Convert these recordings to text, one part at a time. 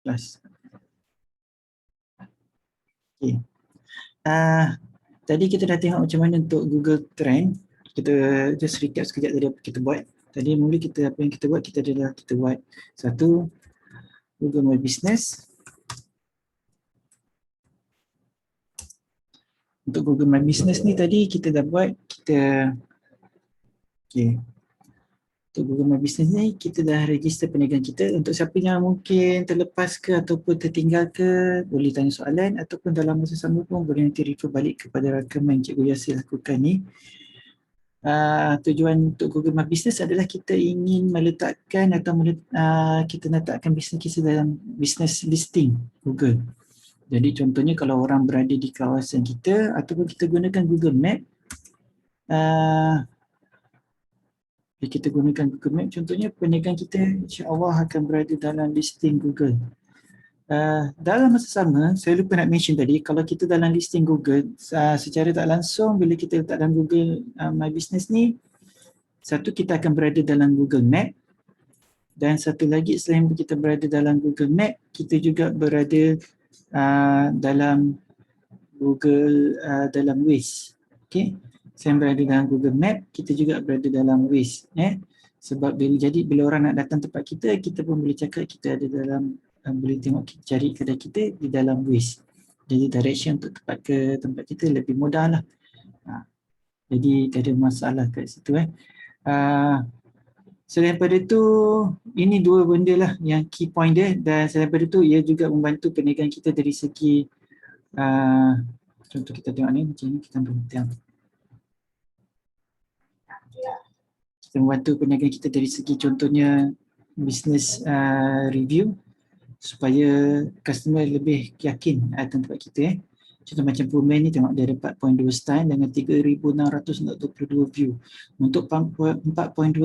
Plus. Okay. Tadi kita dah tengok macam mana untuk Google Trend. Kita just recap sekejap tadi apa kita buat. Tadi mula kita apa yang kita buat, kita buat satu Google My Business. Untuk Google My Business ni tadi kita dah buat, untuk Google My Business ni kita dah register perniagaan kita. Untuk siapa yang mungkin terlepas ke ataupun tertinggal ke, boleh tanya soalan ataupun dalam masa sama pun boleh nanti refer balik kepada rakaman Cikgu Yasir lakukan ni. Tujuan untuk Google My Business adalah kita ingin meletakkan atau kita letakkan bisnes kita dalam business listing Google. Jadi contohnya kalau orang berada di kawasan kita ataupun kita gunakan Google Map, kita gunakan Google Map, contohnya perniagaan kita insya-Allah akan berada dalam listing Google. Dalam masa sama, saya lupa nak mention tadi, kalau kita dalam listing Google, secara tak langsung bila kita letak dalam Google My Business ni, satu kita akan berada dalam Google Map, dan satu lagi selain kita berada dalam Google Map, kita juga berada dalam Google dalam Waze. Okay? Selain berada dalam Google Map, kita juga berada dalam Waze. Sebab bila orang nak datang tempat kita, kita pun boleh cakap kita ada dalam, boleh tengok cari kedai kita di dalam Waze. Jadi direction untuk tempat kita lebih mudah lah. Jadi tak ada masalah kat situ. Selain daripada tu, ini dua benda lah yang key point dia, dan selain daripada tu ia juga membantu perniagaan kita dari segi contoh kita tengok ni, macam ni kita ambil tiang. Kita membantu perniagaan kita dari segi contohnya business review, supaya customer lebih yakin datang tempat kita. Contoh macam Pullman ni, tengok dia ada 4.2 star dengan 3,622 view. Untuk 4.2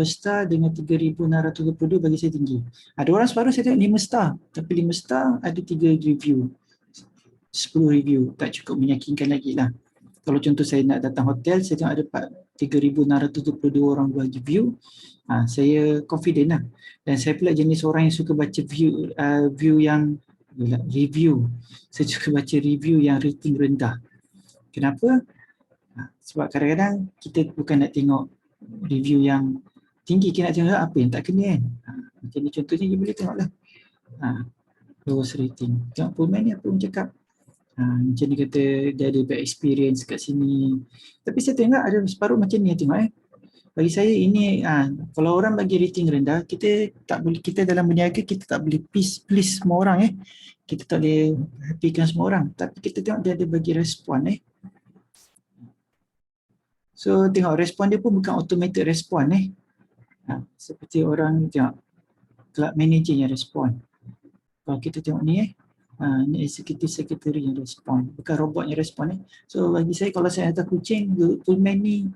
star dengan 3,622 bagi saya tinggi. Ada orang separuh saya tengok 5 star, tapi 5 star ada 3 review, 10 review, tak cukup meyakinkan lagi lah. Kalau contoh saya nak datang hotel, saya tengok ada 3,622 orang bagi view, saya confident lah. Dan saya pula jenis orang yang suka baca review. Saya suka baca review yang rating rendah. Kenapa? Sebab kadang-kadang kita bukan nak tengok review yang tinggi, kita nak tengok apa yang tak kena kan. Macam ni contohnya, dia boleh tengok lah. Lowest rating. Tengok Pullman ni apa yang cakap. Macam ni kata dia ada bad experience kat sini. Tapi saya tengok ada separuh macam ni, tengok bagi saya ini, kalau orang bagi rating rendah, kita tak boleh, kita dalam berniaga kita tak boleh please semua orang kita tak boleh happykan semua orang, tapi kita tengok dia ada bagi respon so tengok respon dia pun bukan automated respon seperti orang tengok club manager yang respon. Kalau kita tengok ni ni executive secretary yang respon, bukan robot yang respon So bagi saya, kalau saya hantar kucing, Pullman ni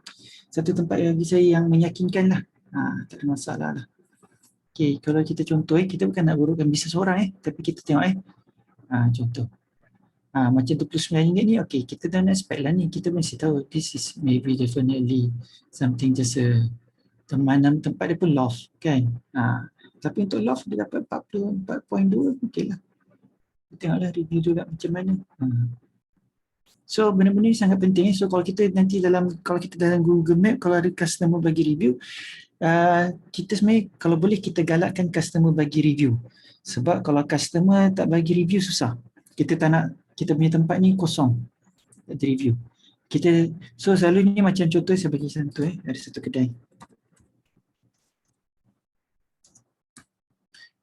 satu tempat bagi saya yang meyakinkan lah. Tak ada masalah lah. Okay, kalau kita contoh kita bukan nak burukkan bisnes orang tapi kita tengok contoh. Macam RM29 ni, okay, kita dah expect lah ni, kita mesti tahu this is maybe definitely something just tempat dia pun loft kan. Tapi untuk loft dia dapat 44.2, okay lah. Kita tengoklah review juga macam mana. So benda-benda ni sangat penting. So kalau kita nanti kalau kita dalam Google Map, kalau ada customer bagi review, kita sebenarnya kalau boleh kita galakkan customer bagi review. Sebab kalau customer tak bagi review, susah. Kita tak nak kita punya tempat ni kosong, tak ada review. So selalunya macam contoh saya bagi contoh ada satu kedai.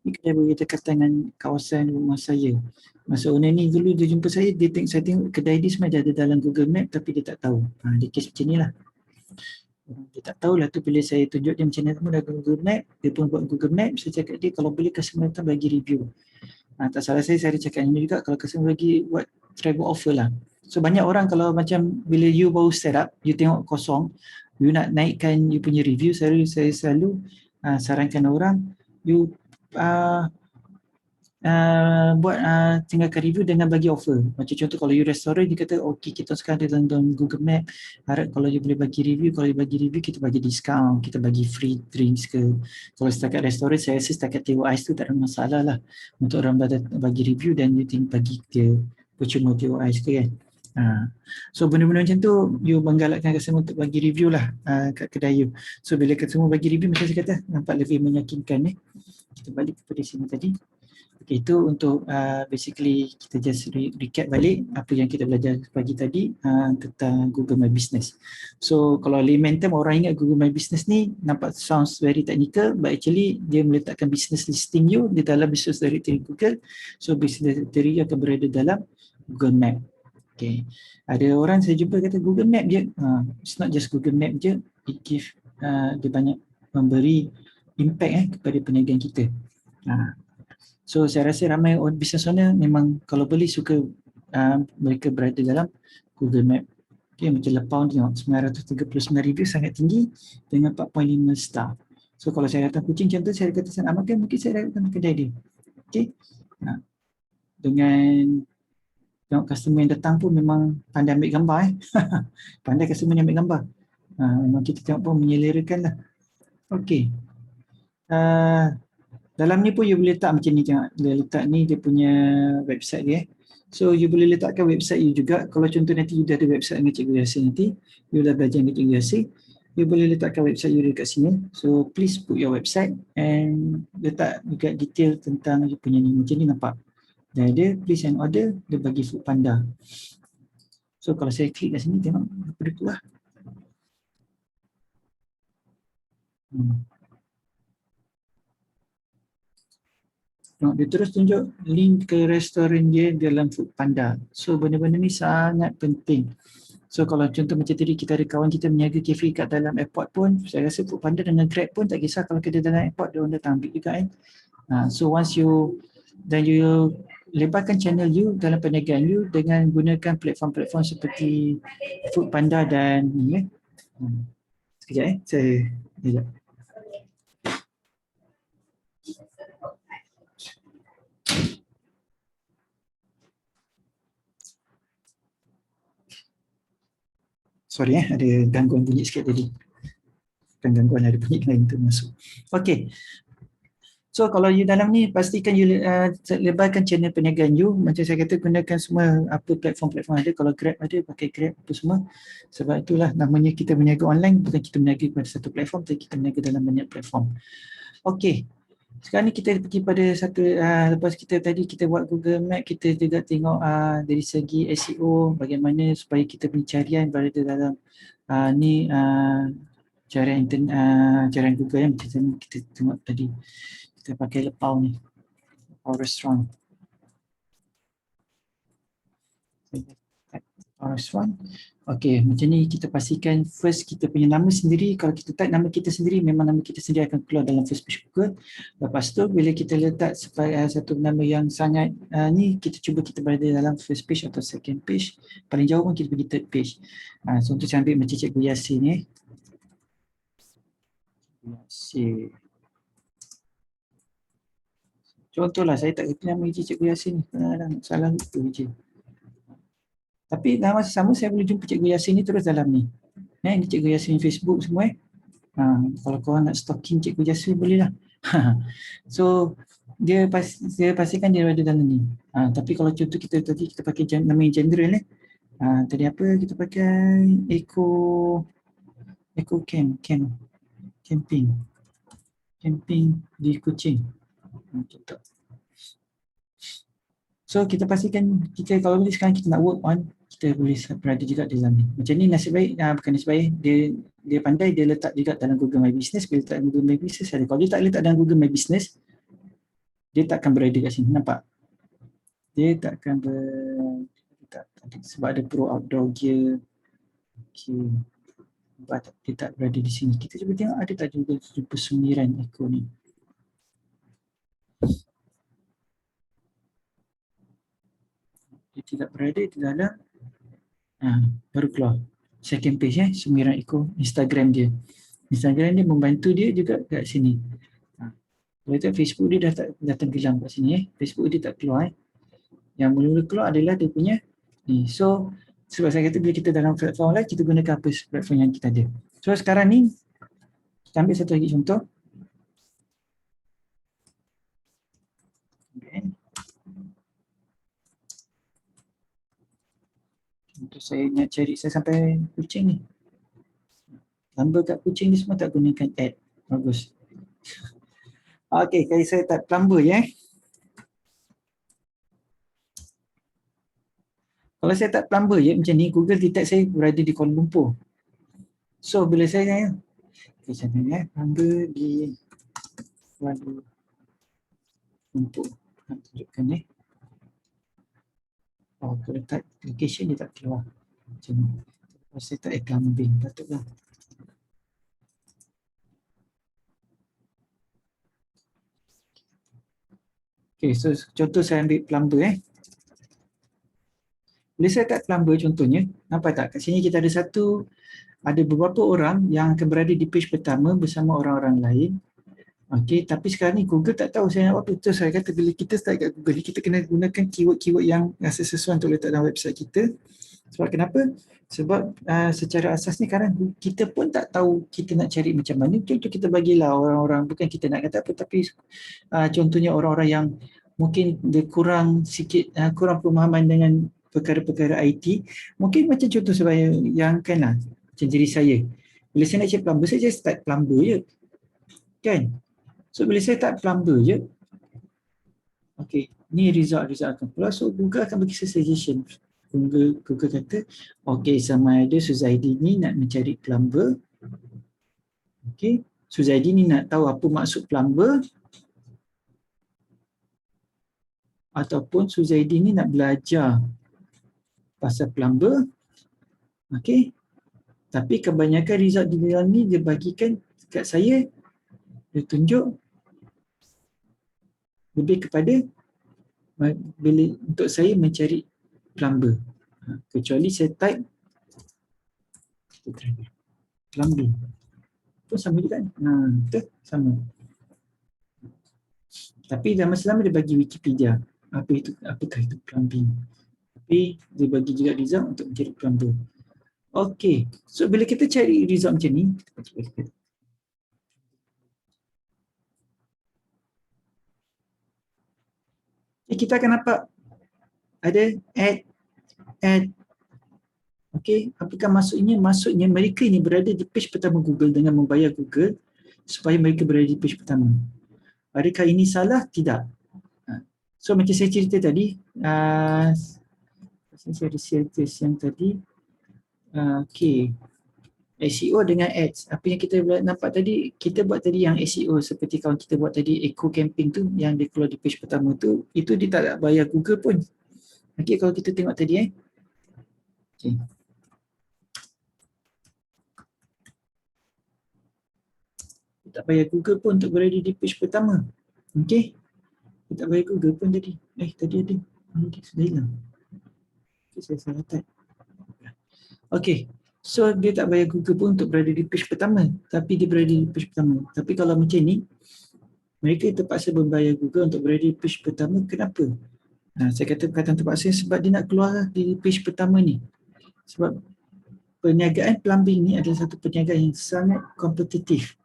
Ini kedai berdekatan dengan kawasan rumah saya. Masa owner ni dulu dia jumpa saya, saya tengok kedai dia sebenarnya ada dalam Google Map tapi dia tak tahu. Dia kes macam ni lah. Dia tak tahu lah tu, bila saya tunjuk dia macam mana dalam Google Map, dia pun buat Google Map, saya cakap dia kalau boleh customer datang bagi review. Tak salah saya ada cakap ini juga, kalau customer bagi buat travel offer lah. So banyak orang kalau macam bila you baru set up, you tengok kosong, you nak naikkan you punya review, saya selalu sarankan orang, you buat tinggalkan review dengan bagi offer. Macam contoh kalau you restoran, dia kata okey kita sekarang ada dalam Google Map, harap kalau you boleh bagi review, kalau you bagi review kita bagi diskaun, kita bagi free drinks ke. Kalau setakat restoran, saya rasa setakat teh ais tu tak ada masalah lah untuk orang bagi review dan you bagi dia percuma teh ais ke kan. So benda-benda macam tu you menggalakkan customer untuk bagi review lah kat kedai you. So bila customer bagi review macam saya kata nampak lebih meyakinkan. Kita balik kepada sini tadi. Okay, itu untuk basically kita just recap balik apa yang kita belajar pagi tadi tentang Google My Business. So kalau layman term orang ingat Google My Business ni nampak sounds very technical, but actually dia meletakkan business listing you di dalam business directory Google. So business directory akan berada dalam Google Map. Okay. Ada orang saya jumpa kata Google Map je. It's not just Google Map je. It give dia banyak memberi impact kepada perniagaan kita. So saya rasa ramai business owner memang kalau boleh suka mereka berada dalam Google Map. Okay, macam Lepau tengok 939 review sangat tinggi dengan 4.5 star. So kalau saya datang Kuching contoh saya kata saya nak makan, mungkin saya datang ke kedai dia. Okay. Dengan tengok customer yang datang pun memang pandai ambil gambar pandai customer yang ambil gambar. Memang kita tengok pun menyelerakan lah. Okay. Dalam ni pun you boleh letak macam ni, tengok dia letak ni dia punya website dia. So you boleh letakkan website you juga. Kalau contoh nanti you dah ada website dengan Cikgu Yasin nanti, you dah belajar dengan Cikgu Yasin, you boleh letakkan website you dekat sini. So please put your website and letak juga detail tentang you punya ni. Macam ni nampak. Dan dia please and order, dia bagi Food Panda. So kalau saya klik kat sini tengok apa dia keluar. Tengok dia terus tunjuk link ke restoran dia dalam Food Panda. So benda-benda ni sangat penting. So kalau contoh macam tadi kita ada kawan kita meniaga kafe kat dalam airport pun, saya rasa Food Panda dengan Grab pun tak kisah kalau kita dalam airport dia orang datang ambil juga kan. So once you lebarkan channel you dalam perniagaan you dengan gunakan platform-platform seperti Food Panda dan ni sekejap saya sekejap. Sorry ada gangguan bunyi sikit tadi. Bukan gangguan, ada bunyi lain tu masuk. Okay. So kalau you dalam ni pastikan you lebarkan channel perniagaan you. Macam saya kata gunakan semua apa platform-platform ada. Kalau Grab ada pakai Grab apa semua. Sebab itulah namanya kita berniaga online, bukan kita berniaga pada satu platform, tapi kita berniaga dalam banyak platform. Okay. Sekarang ni kita pergi pada satu, lepas kita tadi kita buat Google Map, kita juga tengok dari segi SEO bagaimana supaya kita pencarian berada dalam carian Google yang macam kita tengok tadi. Kita pakai Lepau ni, Lepau Restaurant. Restaurant. Okay, macam ni kita pastikan first kita punya nama sendiri. Kalau kita type nama kita sendiri, memang nama kita sendiri akan keluar dalam first page Google. Lepas tu bila kita letak satu nama yang sangat ni, kita cuba kita berada dalam first page atau second page. Paling jauh pun kita pergi third page. So untuk saya ambil macam Cikgu Yasin ni. Yasin. Contohlah saya tak kena nama Cikgu Yasin ni. Salah itu je. Tapi dalam masa sama saya boleh jumpa Cikgu Yasin ni terus dalam ni. Ini Cikgu Yasin Facebook semua . Kalau korang nak stalking Cikgu Yasin boleh lah. So dia pastikan dia ada dalam ni. Tapi kalau contoh kita tadi kita pakai nama yang general ni. Tadi apa kita pakai Eco camping di Kuching. Contoh. So kita pastikan kita kalau boleh sekarang kita nak work on, kita boleh berada juga di dalam ni. Macam ni nasib baik, bukan nasib baik, dia pandai, dia letak juga dalam Google My Business. Bila letak Google My Business ada. Kalau dia tak letak dalam Google My Business, dia tak akan berada kat sini, nampak? Dia tak akan sebab ada Pro Outdoor Gear. Okay. Dia tak berada di sini. Kita cuba tengok ada tak juga jumpa sumiran Eco ni. Dia tidak berada di dalam baru keluar second page sumiran Eco Instagram dia membantu dia juga kat sini. Kalau tak Facebook dia dah tenggelam kat sini Facebook dia tak keluar Yang mula-mula keluar adalah dia punya ni. So sebab saya kata bila kita dalam platform online, kita gunakan apa platform yang kita ada. So sekarang ni kita ambil satu lagi contoh. Contoh saya nak cari, saya sampai kucing ni. Gambar kat kucing ni semua tak gunakan ad. Bagus. Okey, kali saya tak plumber ya. Kalau saya tak plumber ya macam ni, Google detect saya berada di Kuala Lumpur. So bila saya macam ni ya, plumber di Kuala Lumpur. Nak tunjukkan ni. Oh, kalau tak location dia tak keluar. Macam ni. Kalau saya tak plumbing, patutlah. Okay, so contoh saya ambil plumber. Bila saya tak plumber contohnya, nampak tak? Kat sini kita ada beberapa orang yang akan berada di page pertama bersama orang-orang lain. Okey, tapi sekarang ni Google tak tahu saya nak apa. Betul saya kata bila kita start kat Google ni, kita kena gunakan keyword-keyword yang rasa sesuai untuk letak dalam website kita. Sebab kenapa? Sebab secara asas ni kadang kita pun tak tahu kita nak cari macam mana. Contoh kita bagilah orang-orang, bukan kita nak kata apa, tapi contohnya orang-orang yang mungkin dia kurang sikit, kurang pemahaman dengan perkara-perkara IT. Mungkin macam contoh saya yang kan lah, macam diri saya. Bila saya nak cari plumber, saya just start plumber je. Kan? So bila saya tak plumber je, okay, ni result akan keluar. So Google akan bagi saya suggestion. Google kata, okay, sama ada Suzaidi ni nak mencari plumber. Okay, Suzaidi ni nak tahu apa maksud plumber. Ataupun Suzaidi ni nak belajar pasal plumber. Okay, tapi kebanyakan result di dalam ni dia bagikan kat saya, dia tunjuk lebih kepada bila untuk saya mencari plumber. Kecuali saya type plumbing pun sama juga kan. Betul, sama. Tapi dalam selama dia bagi Wikipedia apakah itu plumbing. Tapi dia bagi juga result untuk mencari plumber. Okey, so bila kita cari result macam ni, kita akan nampak ada add. Okey, apakah maksudnya? Maksudnya mereka ini berada di page pertama Google dengan membayar Google supaya mereka berada di page pertama. Adakah ini salah? Tidak. So macam saya cerita tadi, saya ada cerita yang tadi. Okey, SEO dengan ads. Apa yang kita nampak tadi, kita buat tadi yang SEO seperti kawan kita buat tadi, eco camping tu yang dia keluar di page pertama tu, itu dia tak bayar Google pun. Okey, kalau kita tengok tadi okay. Dia tak bayar Google pun untuk berada di page pertama. Okey. Dia tak bayar Google pun tadi. Tadi ada. Okay, sudah hilang. Okay, saya salah type. Okey. So dia tak bayar Google pun untuk berada di page pertama, tapi dia berada di page pertama. Tapi kalau macam ni, mereka terpaksa membayar Google untuk berada di page pertama. Kenapa? Saya kata perkataan terpaksa sebab dia nak keluar di page pertama ni. Sebab perniagaan plumbing ni adalah satu perniagaan yang sangat kompetitif.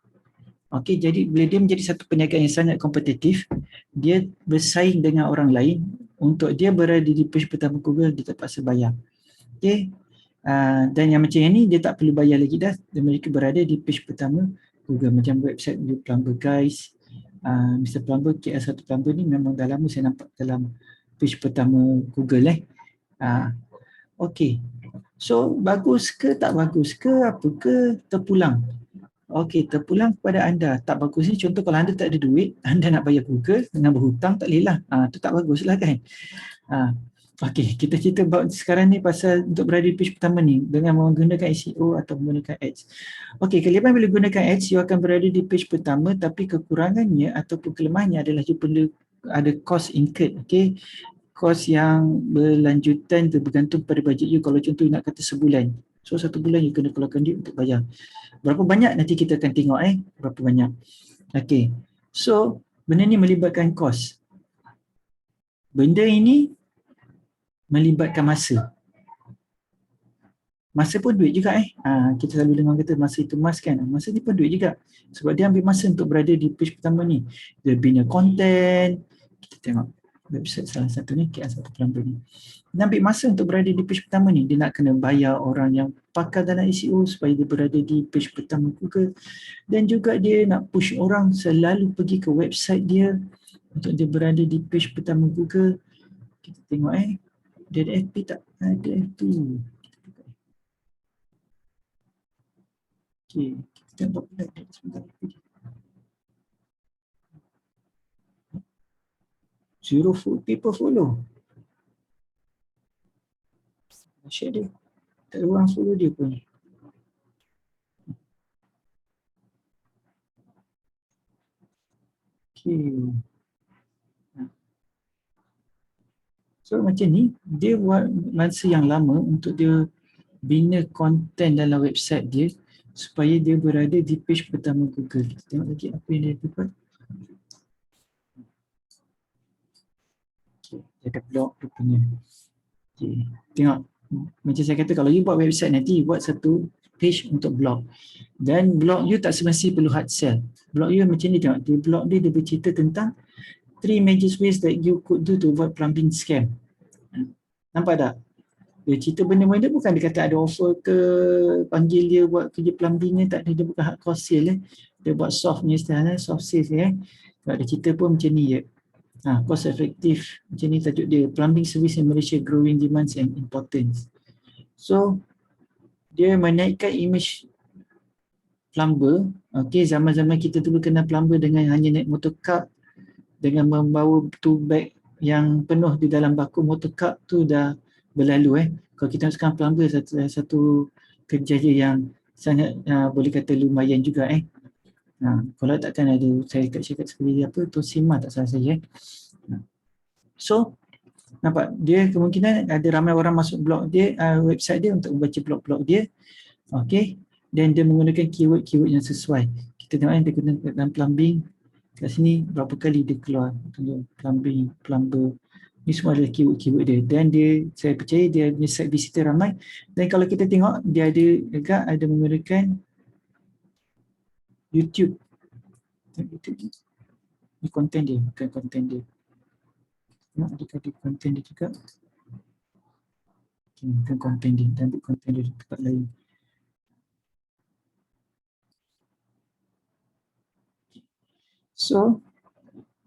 Okey, jadi bila dia menjadi satu perniagaan yang sangat kompetitif, dia bersaing dengan orang lain. Untuk dia berada di page pertama Google, dia terpaksa bayar. Okey. Dan yang macam ni dia tak perlu bayar lagi dah, dan mereka berada di page pertama Google. Macam website You Plumber Guys, Mr. Plumber, KL1 Plumber ni memang dah lama saya nampak dalam page pertama Google. Okey, so bagus ke tak bagus ke apa ke, terpulang. Okey, terpulang kepada anda. Tak bagus ni contoh kalau anda tak ada duit, anda nak bayar Google dengan berhutang, tak boleh lah. Tu tak bagus lah kan. Okey, kita cerita sekarang ni pasal untuk berada di page pertama ni dengan menggunakan SEO atau menggunakan ads. Okey, kelebihan bila gunakan ads, you akan berada di page pertama, tapi kekurangannya ataupun kelemahannya adalah you perlu ada cost incurred. Okey, cost yang berlanjutan bergantung pada budget you. Kalau contoh you nak kata sebulan, so 1 bulan you kena keluarkan duit untuk bayar. Berapa banyak nanti kita akan tengok berapa banyak. Okey, so benda ni melibatkan cost. Benda ini melibatkan masa. Masa pun duit juga kita selalu dengar kata masa itu emas kan. Masa ni pun duit juga. Sebab dia ambil masa untuk berada di page pertama ni. Dia bina konten. Kita tengok website salah satu ni, KL1 Plumber ni. Dia ambil masa untuk berada di page pertama ni. Dia nak kena bayar orang yang pakar dalam SEO supaya dia berada di page pertama Google. Dan juga dia nak push orang selalu pergi ke website dia untuk dia berada di page pertama Google. Kita tengok dia ada FP tak? Ada FP. Okay, kita buat like sebentar. 0 people follow. Share dia. Tak ada orang follow dia pun. Okay. So macam ni, dia buat masa yang lama untuk dia bina konten dalam website dia supaya dia berada di page pertama Google. Kita tengok lagi apa yang dia buat. Okay, dia ada blog rupanya. Okay, tengok. Macam saya kata, kalau you buat website nanti, buat satu page untuk blog. Dan blog you tak semestinya perlu hard sell. Blog you macam ni, tengok. Di blog dia bercerita tentang 3 major ways that you could do to avoid plumbing scam. Nampak tak? Dia cerita benda-benda bukan dia kata ada offer ke, panggil dia buat kerja plumbing ni, tak ada, dia bukan hardcore sale dia buat soft ni sebenarnya, soft sales sebab dia cerita pun macam ni je. Cost effective, macam ni tajuk dia, plumbing service in Malaysia, growing demands and importance. So dia menaikkan image plumber. Okay, zaman-zaman kita dulu kenal plumber dengan hanya naik motorcar dengan membawa two bag yang penuh di dalam bakul motorcar tu dah berlalu. Kalau kita sekarang plumber satu kerja je yang sangat boleh kata lumayan juga. Kalau takkan ada saya cakap seperti apa tu Sima tak salah saya. So nampak dia kemungkinan ada ramai orang masuk blog dia, website dia untuk membaca blog-blog dia. Okay, dan dia menggunakan keyword-keyword yang sesuai. Kita tengok dia guna dalam plumbing. Kat sini berapa kali dia keluar plumbing, plumber. Ni semua adalah keyword-keyword dia. Dan dia, saya percaya dia punya site visitor ramai. Dan kalau kita tengok, dia ada juga ada menggunakan YouTube. Ni konten dia, bukan konten dia. Tengok adakah dia konten dia juga. Bukan konten dia, dan ambil konten dia di tempat lain. So,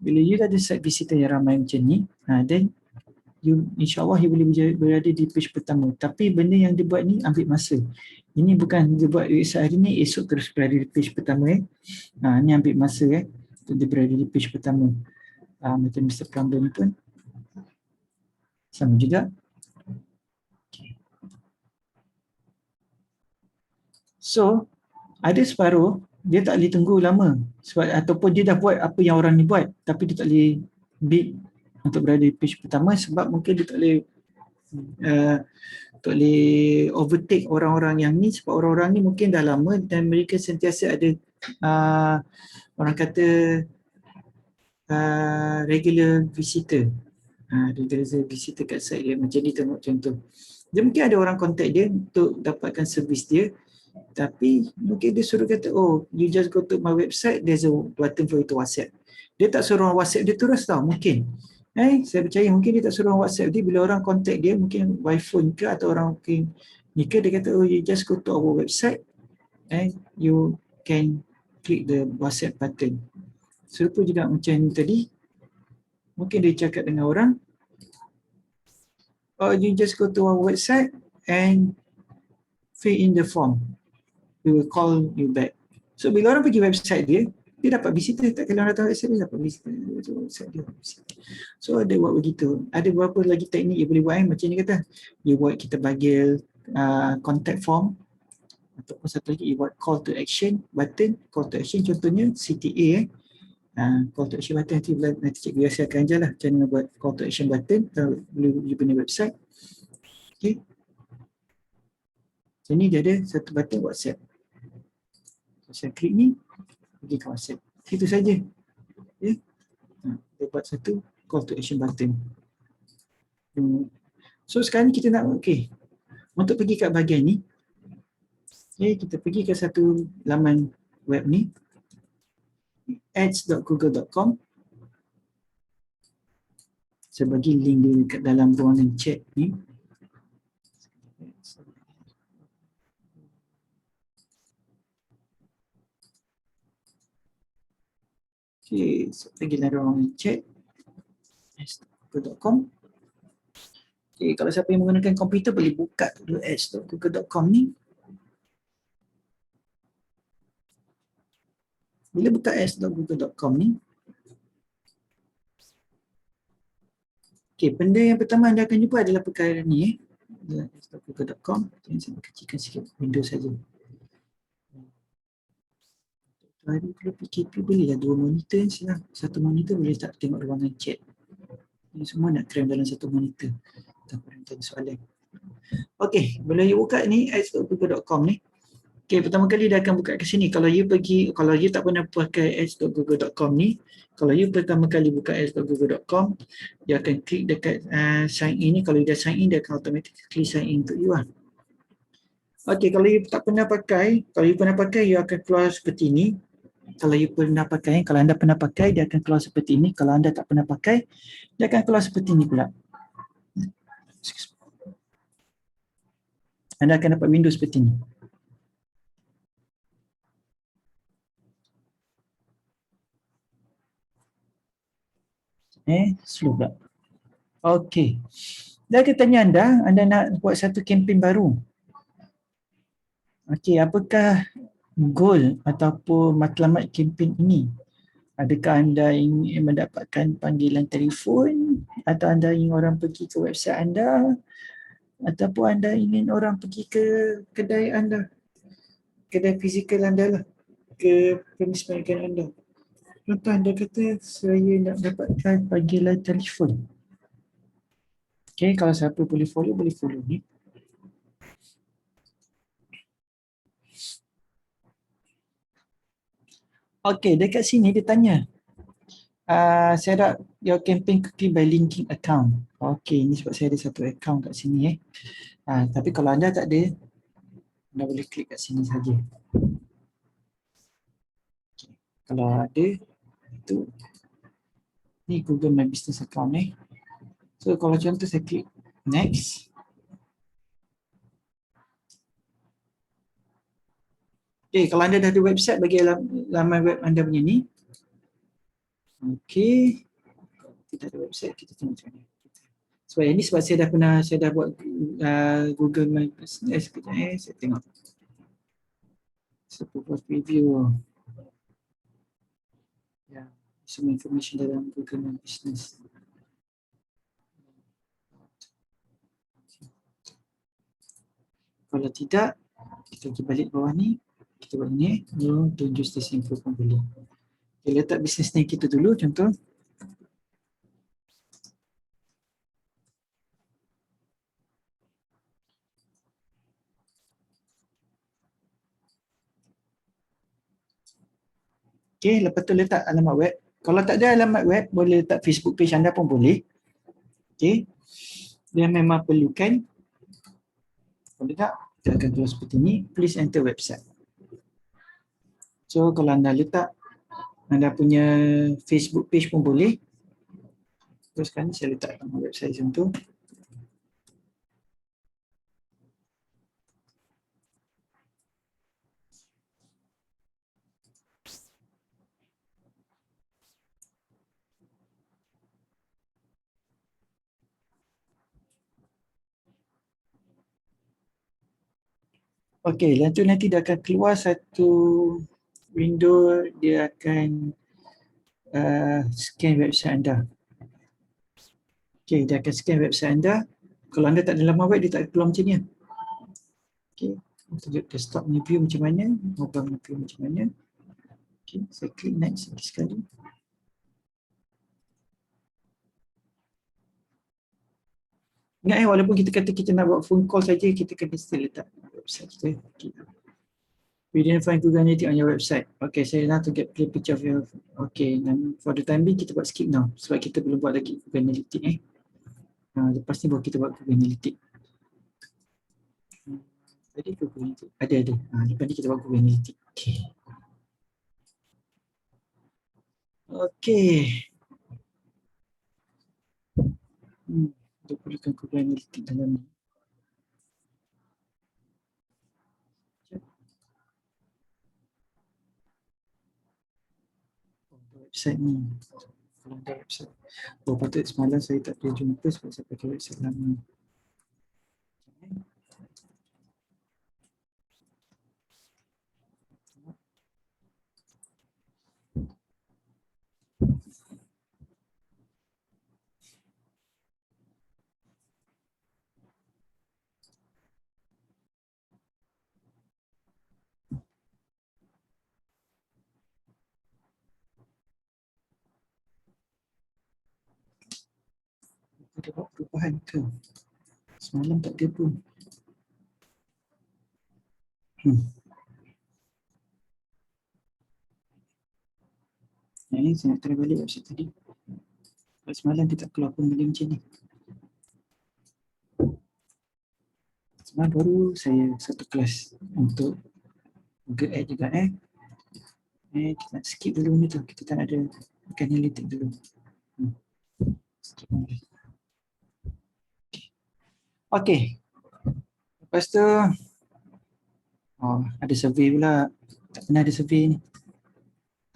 bila you ada site visitor yang ramai macam ni, then you insyaAllah you boleh berada di page pertama. Tapi benda yang dia buat ni ambil masa. Ini bukan dia buat sehari ni, esok terus berada di page pertama. Ni ambil masa untuk dia berada di page pertama. Macam Mr. Plumber ni pun sama juga. So, ada separuh dia tak boleh tunggu lama sebab ataupun dia dah buat apa yang orang ni buat tapi dia tak boleh bid untuk berada di page pertama sebab mungkin dia tak boleh overtake orang-orang yang ni sebab orang-orang ni mungkin dah lama dan mereka sentiasa ada orang kata regular visitor. Regular visitor kat site dia macam ni, tengok contoh. Dia mungkin ada orang contact dia untuk dapatkan servis dia. Tapi mungkin dia suruh kata, oh, you just go to my website, there's a button for you to WhatsApp. Dia tak suruh orang WhatsApp dia terus tau, mungkin. Saya percaya mungkin dia tak suruh orang WhatsApp dia, bila orang contact dia, mungkin by phone ke atau orang mungkin ni ke, dia kata, oh, you just go to our website and you can click the WhatsApp button. Serupa juga macam tadi, mungkin dia cakap dengan orang, oh, you just go to our website and fill in the form. We will call you back. So bila orang pergi website dia, dia dapat visitor. Tak kalau orang datang website dia dapat visitor. So ada buat begitu. Ada beberapa lagi teknik yang boleh buat macam ni kata. You buat kita bagi contact form ataupun satu lagi you buat call to action button. Call to action contohnya CTA call to action button nanti cikgu biasakan je lah macam mana buat call to action button kalau you punya website. Okay. So ni dia ada satu button WhatsApp. Saya klik ni, pergi ke WhatsApp. Itu saja. Dia buat satu call to action button. So sekarang ni kita nak, untuk pergi kat bahagian ni, kita pergi ke satu laman web ni, ads.google.com. Saya bagi link dia kat dalam ruangan chat ni. So pergi dalam ruangan chat ads.google.com. Kalau siapa yang menggunakan komputer boleh buka dulu ads.google.com ni. Bila buka ads.google.com ni, benda yang pertama anda akan jumpa adalah perkara ni, ads.google.com. Saya kecilkan sikit window saja. Hari kalau PKP bolehlah 2 monitor silah. Satu monitor boleh tak tengok ruangan chat. Ini semua nak cram dalam satu monitor. Tanpa yang tanya soalan. Bila you buka ni ads.google.com ni. Pertama kali dia akan buka ke sini. Kalau you tak pernah pakai ads.google.com ni, kalau you pertama kali buka ads.google.com, dia akan klik dekat sign in ni. Kalau dia sign in, dia akan automatically sign in untuk you lah. Kalau you tak pernah pakai, kalau you pernah pakai, you akan keluar seperti ni. Kalau anda pernah pakai, dia akan keluar seperti ini. Kalau anda tak pernah pakai, dia akan keluar seperti ini pula. Anda akan dapat window seperti ini. Slow pula. Dia akan tanya anda nak buat satu kempen baru. Apakah goal ataupun matlamat kempen ini? Adakah anda ingin mendapatkan panggilan telefon, atau anda ingin orang pergi ke website anda, ataupun anda ingin orang pergi ke kedai anda, kedai fizikal anda lah, ke premis perniagaan anda. Contoh anda kata saya nak dapatkan panggilan telefon. Kalau siapa boleh follow ni. Dekat sini dia tanya, set up your campaign quickly by linking account. Ini sebab saya ada satu account kat sini. Tapi kalau anda tak ada, anda boleh klik kat sini saja. Kalau ada, itu ni Google My Business account ni. So kalau contoh saya klik next. Kalau anda dah ada website, bagi laman web anda punya ni. Kita ada website, kita tengok macam mana. Sebab ini sebab saya dah buat Google My Business. Saya tengok. Saya buat preview. Semua information dalam Google My Business. Kalau tidak, kita pergi balik bawah ni. Kita buat ni, don't use this info pun boleh. Letak business name kita dulu, contoh. Lepas tu letak alamat web. Kalau tak ada alamat web, boleh letak Facebook page anda pun boleh. Dia memang perlukan. Kalau tak, kita akan keluar seperti ni. Please enter website. So kalau anda letak anda punya Facebook page pun boleh. Terus sekarang saya letak nama website contoh. Nanti dia akan keluar satu window, dia akan scan website anda. Dia akan scan website anda. Kalau anda tak ada laman web, dia tak keluar macam ni. Tunjuk desktop ni view macam mana, mobile view macam mana. Saya klik next sekali. Ingat walaupun kita kata kita nak buat phone call saja, kita kena still letak website kita. We didn't find Google Analytics on your website. Saya nak to get clear picture of your. For the time being kita buat skip now sebab kita belum buat lagi Google Analytics. Lepas ni baru kita buat Google Analytics. Tadi Google Analytics ada. Lepas ni kita buat Google Analytics. Okey. Kita perlukan Google Analytics dalam ni. Website ni. Kalau ada website. Patut semalam saya tak boleh jumpa sebab saya pakai website lama. Ada buat perubahan ke? Semalam tak ada pun. Yang ni saya nak try balik website tadi. Semalam dia tak keluar pun benda macam ni. Semalam baru saya satu kelas untuk Google Ads juga kita nak skip dulu ni tu. Kita tak ada Google Analytics dulu. Skip dulu. Okay. Lepas tu ada survey pula. Tak pernah ada survey ni.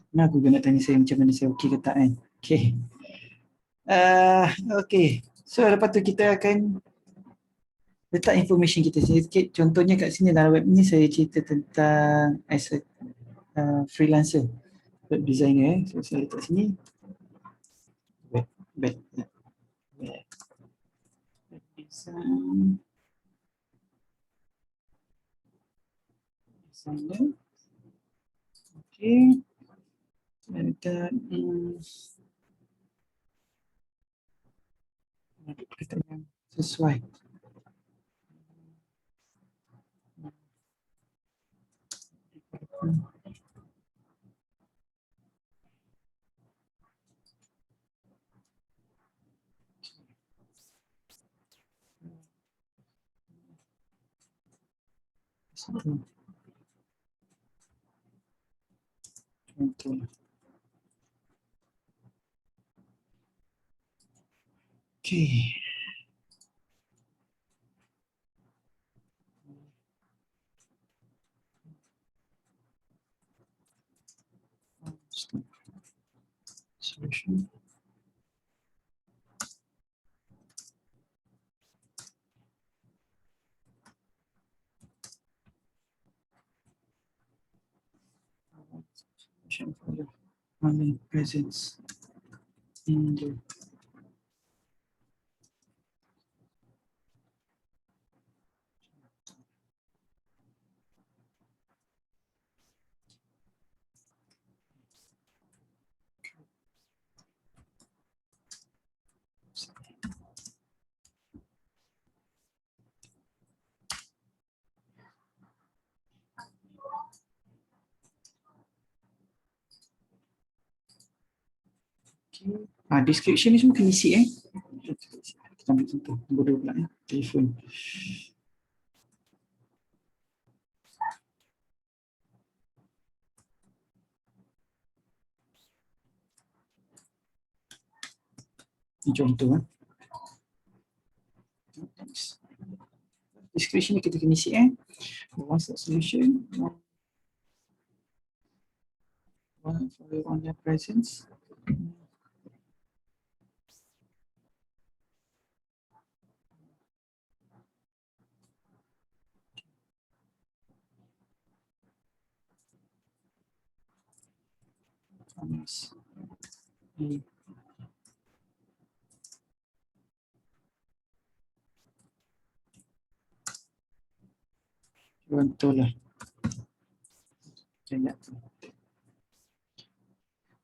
Mana aku nak tanya saya macam mana saya okey ke tak kan? Okay. Okay. So lepas tu kita akan letak information kita sikit. Contohnya kat sini dalam web ni saya cerita tentang as a freelancer, web designer. So saya letak sini web design designer. Okay. Dan kita yang sesuai. Contoh. Okay. Solution. For your online presence in the description ni semua kena isi kita ambil contoh nombor 2 pula telefon. Ini contoh description ni kita kena isi one solution, one for your online presence. Contohlah.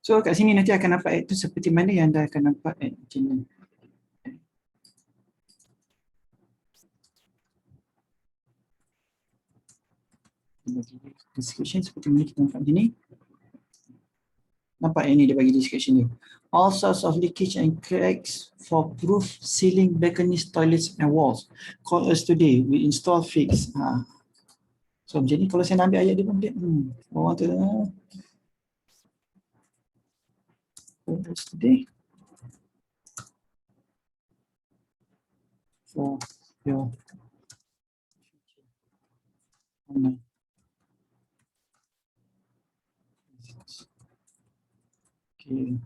So kat sini nanti akan nampak ad tu seperti mana yang anda akan nampak ad macam ni. Description seperti mana kita nampak macam ni. Nampak ini dia bagi description dia. All sorts of leakage and cracks for proof ceiling, balconies, toilets and walls. Call us today. We install fix. So macam ni kalau saya nak ambil ayat dia pun dia orang tu call us today for your online. Okay.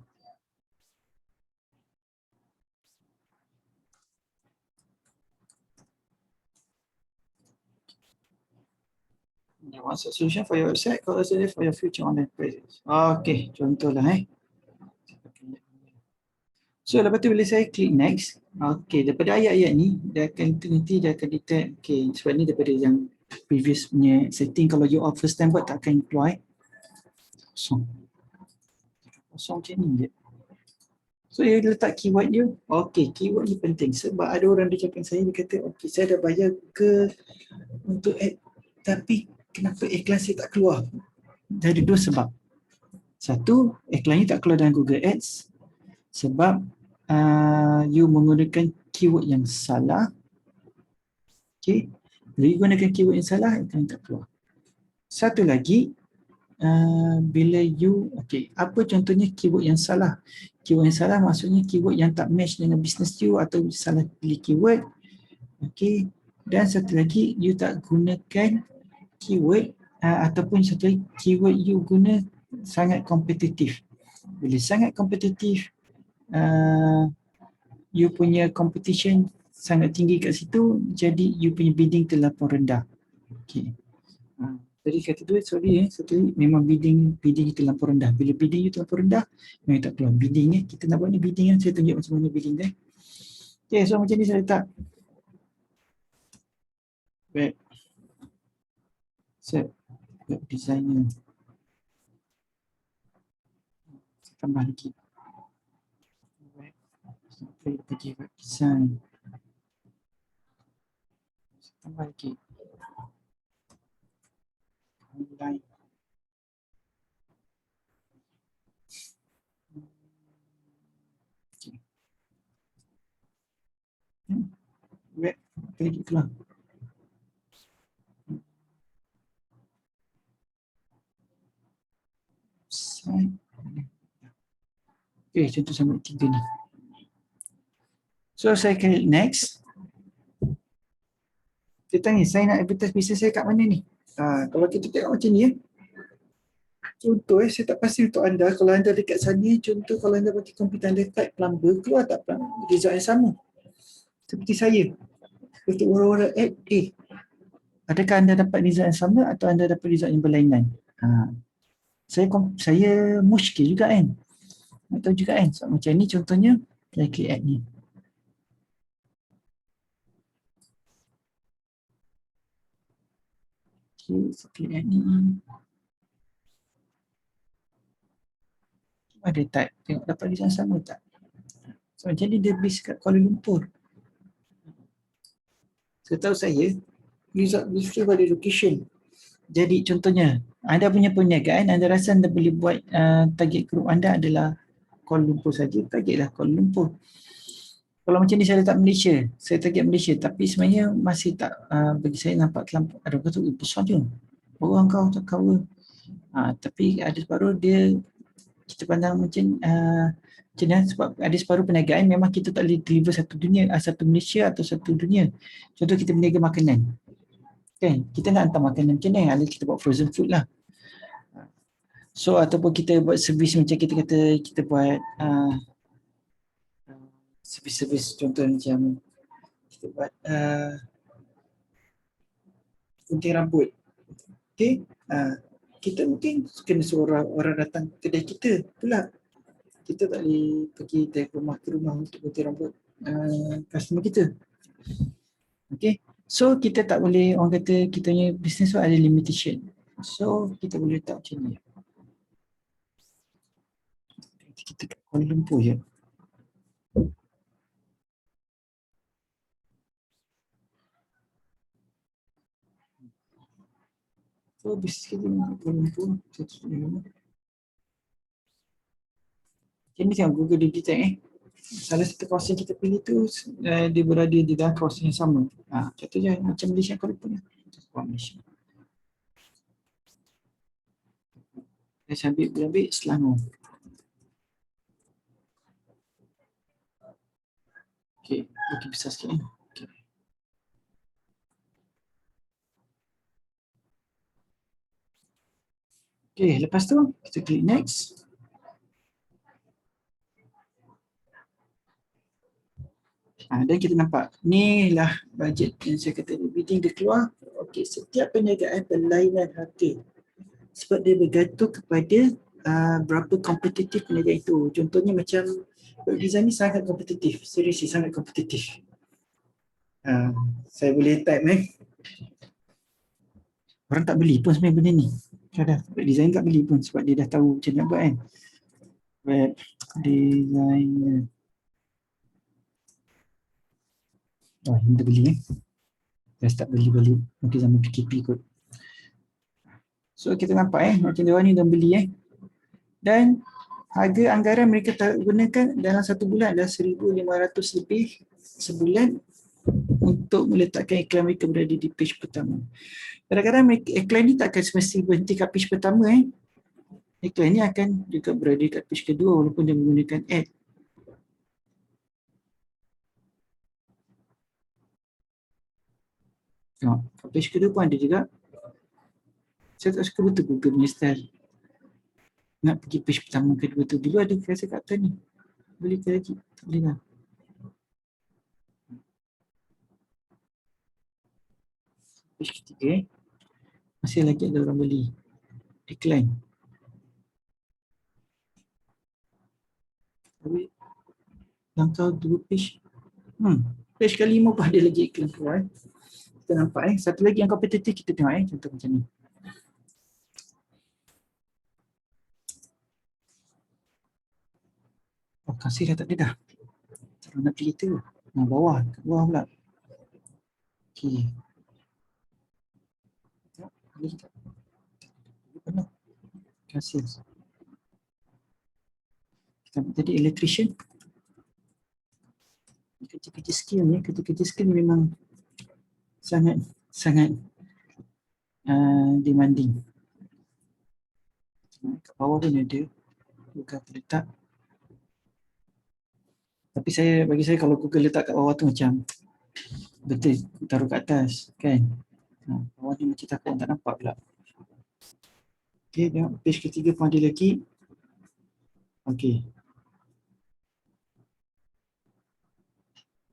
What's the solution for your website? Call us today for your future online presence. Okay, contohlah So lepas tu bila saya klik next, okay, daripada ayat-ayat ni dia akan nanti dia akan detect, okay, sebab ni daripada yang previous punya setting, kalau you first time buat tak akan keluar kosong macam ni je. So dia letak keyword dia, okay, keyword ni penting sebab ada orang dia cakap saya, dia kata okay, saya dah bayar ke untuk ad tapi kenapa iklan saya tak keluar? Dari dua sebab. Satu, iklan ni tak keluar dalam Google Ads sebab you menggunakan keyword yang salah. Okay, bila you gunakan keyword yang salah, iklan tak keluar. Satu lagi, bila you, okay, apa contohnya keyword yang salah? Keyword yang salah maksudnya keyword yang tak match dengan business you atau salah pilih keyword. Okay, dan satu lagi, you tak gunakan keyword ataupun satu lagi, keyword you guna sangat kompetitif. Bila sangat kompetitif, you punya competition sangat tinggi kat situ, jadi you punya bidding terlampau rendah. Okay. Tadi kata tu, sorry satu memang bidding terlampau rendah. Bila bidding you terlampau rendah, memang tak keluar bidding kita nak buat ni bidding saya tunjuk macam mana bidding dia. Okay, so macam ni saya letak web designer. Saya tambah lagi. Sampai pergi web design. Saya tambah lagi. Online. Okay. Web page keluar. Site. Okay, contoh sampai 3 ni. So saya klik next. Dia tanya, saya nak advertise bisnes saya kat mana ni? Kalau kita tengok macam ni contoh saya tak pasti untuk anda, kalau anda dekat sana, contoh kalau anda pakai komputer anda type plumber, keluar tak result yang sama? Seperti saya. Untuk orang-orang add, adakah anda dapat result yang sama atau anda dapat result yang berlainan? Saya muskil juga kan? Tak tahu juga kan? So, macam ni contohnya, saya klik add ni. Okay, saya klik add ni. Ada type, tengok dapat result yang sama tak? So, jadi dia base kat Kuala Lumpur. Setahu saya, result pada location. Jadi contohnya, anda punya perniagaan, anda rasa anda boleh buat target group anda adalah Kuala Lumpur saja, targetlah Kuala Lumpur. Kalau macam ni saya letak Malaysia, saya target Malaysia, tapi sebenarnya masih tak, bagi saya nampak terlampau, ada kata besar je, orang kau tak cover. Tapi ada separuh dia, kita pandang macam sebab ada separuh perniagaan memang kita tak boleh deliver satu dunia, satu Malaysia atau satu dunia. Contoh kita berniaga makanan, kan, kita nak hantar makanan macam mana, kita buat frozen food lah. So ataupun kita buat servis macam kita kata kita buat servis-servis, contoh macam kita buat gunting rambut. Okay, kita mungkin kena suruh orang datang kedai kita pula. Kita tak boleh pergi dari rumah ke rumah untuk gunting rambut customer kita. Okay, so kita tak boleh, orang kata kita punya business tu ada limitation. So kita boleh letak macam ni. Kita kat Kuala Lumpur je. So bisnes kita Kuala Lumpur. Ini tengok Google dia detect salah satu kawasan kita pilih tu dia berada di dalam kawasan yang sama. Contohnya macam Malaysia Kuala Lumpur ni. Malaysia. Saya ambil Selangor. Okey, bukit besar sikit ni. Okey, lepas tu kita klik next. Dan kita nampak ni lah bajet yang saya kata bidding dia keluar. Okey, setiap perniagaan berlainan harga sebab dia bergantung kepada berapa kompetitif perniagaan itu. Contohnya macam web design ni sangat kompetitif, seriously sangat kompetitif. Saya boleh type orang tak beli pun sebenarnya benda ni. Kadang web design tak beli pun sebab dia dah tahu macam mana buat kan. Web designer. Dia beli Dah start beli balik. Mungkin zaman PKP kot. So kita nampak macam dia orang ni dah beli Dan harga anggaran mereka gunakan dalam satu bulan adalah 1,500 lebih sebulan untuk meletakkan iklan mereka berada di page pertama. Kadang-kadang iklan ni tak akan semesti berhenti kat page pertama. Iklan ni akan juga berada kat page kedua walaupun dia menggunakan ad. Kat page kedua pun ada juga. Saya tak suka betul Google punya style. Nak pergi page pertama kedua tu. Dulu ada rasa kat atas ni. Boleh ke lagi? Tak boleh lah. Page ketiga masih lagi ada orang beli. Decline. Tapi langkah 2 page. Page ke-5 pun ada lagi iklan keluar. Kita nampak satu lagi yang kompetitif kita tengok contoh macam ni. Kasih dah tak ada dah. Kalau nak pilih tu. Bawah pula. Okey. Pilih tak? Penuh. Kasih. Kita ambil tadi electrician. Kerja-kerja skill ni, kerja-kerja skill memang sangat demanding. Kat bawah pun ada bukan terletak. Tapi bagi saya kalau Google letak kat bawah tu macam betul taruh kat atas kan. Bawah ni macam takut tak nampak pula. Okey, tengok page ketiga pun ada lagi. Okey.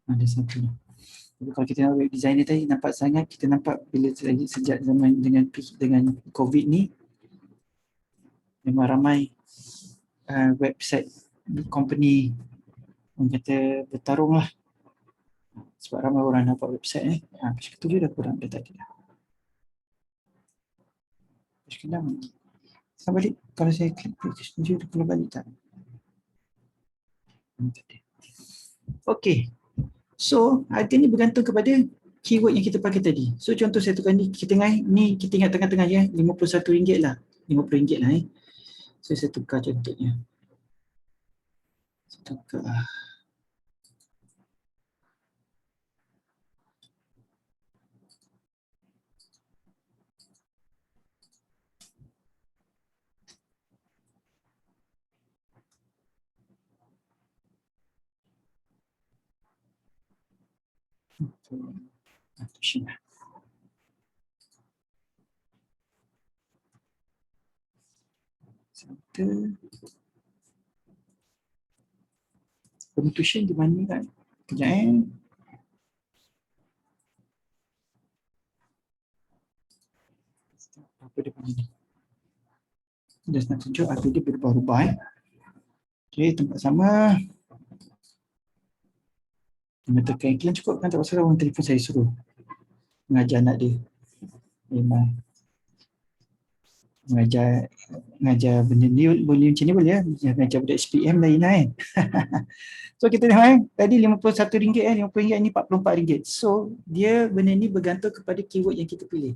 Ada satu. Tapi kalau kita tengok web designer tadi nampak sangat, kita nampak bila sejak zaman dengan COVID ni memang ramai website company orang kata bertarung lah sebab ramai orang nak buat website page ketujuh dah kurang dah tadi dah. Page ke-6 saya balik, kalau saya klik page ketujuh dia keluar balik tak? Okey. So, harga ni bergantung kepada keyword yang kita pakai tadi. So, contoh saya tukar ni, kita ingat tengah-tengah ya, RM51 lah. RM50 lah So, saya tukar contohnya. Saya tukar. Punctuation di mana kan? Kejap apa dia panggil ni? Just nak tunjuk apa dia berubah-ubah Okey, tempat sama. Tekan iklan cukup kan, tak pasal orang telefon saya suruh mengajar anak dia. Memang mengajar benda ni boleh macam ni boleh ya. Mengajar budak SPM lain kan. So kita tengok tadi RM51, RM50 ni RM44. So dia benda ni bergantung kepada keyword yang kita pilih.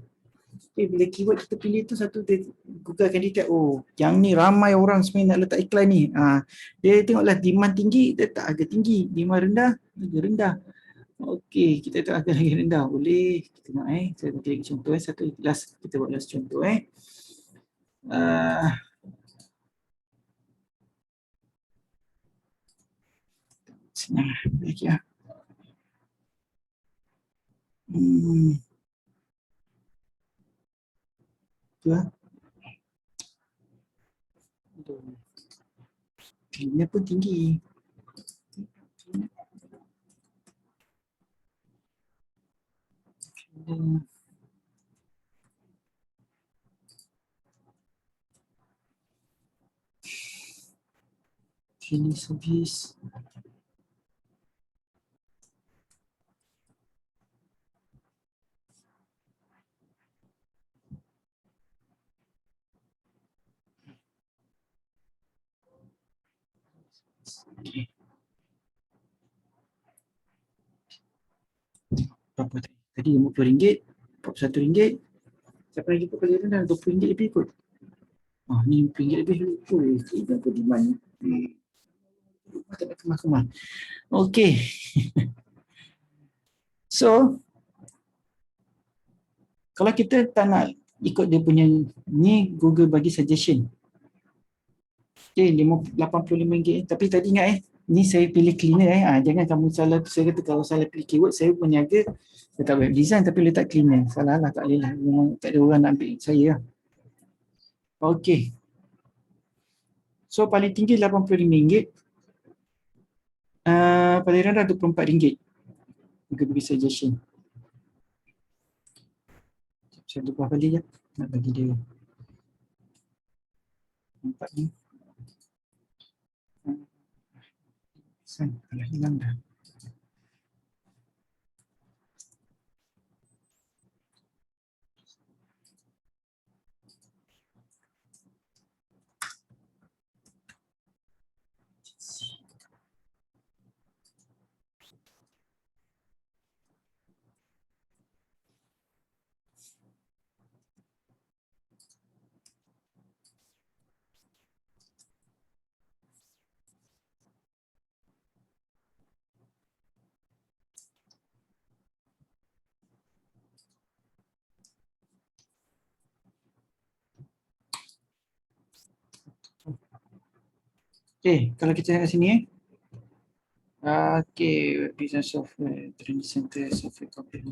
Bila keyword kita pilih tu satu, Google akan detect, oh yang ni ramai orang sebenarnya nak letak iklan ni. Dia tengoklah demand tinggi, dia letak harga tinggi. Demand rendah, harga rendah. Okey, kita letak harga lagi rendah. Boleh. Kita tengok saya bagi contoh satu last, kita buat last contoh Uh, senang lagi ya. Tu lah. Cleaner pun tinggi. Cleaning service. Okay. Berapa tadi? Tadi RM50, RM41. Siapa lagi ikut kali rendah? RM20 lebih ikut. Ni RM20 lebih. Ini apa di mana? Tak ada kemas-kemas. Okay. So, kalau kita tak nak ikut dia punya ni, Google bagi suggestion. Okay, RM85. Tapi tadi ingat ni saya pilih cleaner jangan kamu salah. Saya kata kalau salah pilih keyword, saya peniaga letak web design tapi letak cleaner. Salah lah, tak boleh lah. Memang tak ada orang nak ambil saya lah. Okay. So paling tinggi RM85. Paling rendah RM24. Google bagi suggestion. Saya lupa balik je. Nak bagi dia. Nampak ni. Alah, hilang dah. Okay, kalau kita tengok sini okay, business software, training center, software company.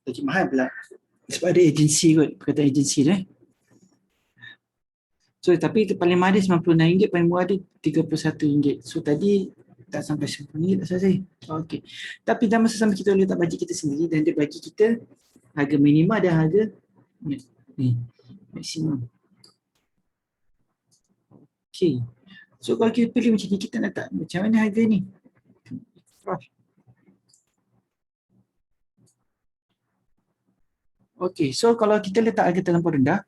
Lagi mahal pula. Sebab ada agensi kot, perkataan agensi tu So tapi paling mahal dia RM96, paling murah dia RM31. So tadi tak sampai RM10 tak selesai. Okey. Tapi dalam masa sama kita boleh letak bajet kita sendiri dan dia bagi kita harga minima dan harga ni maksimum. Okey. So kalau kita pilih macam ni, kita nak letak macam mana harga ni? Okey, so kalau kita letak harga terlampau rendah,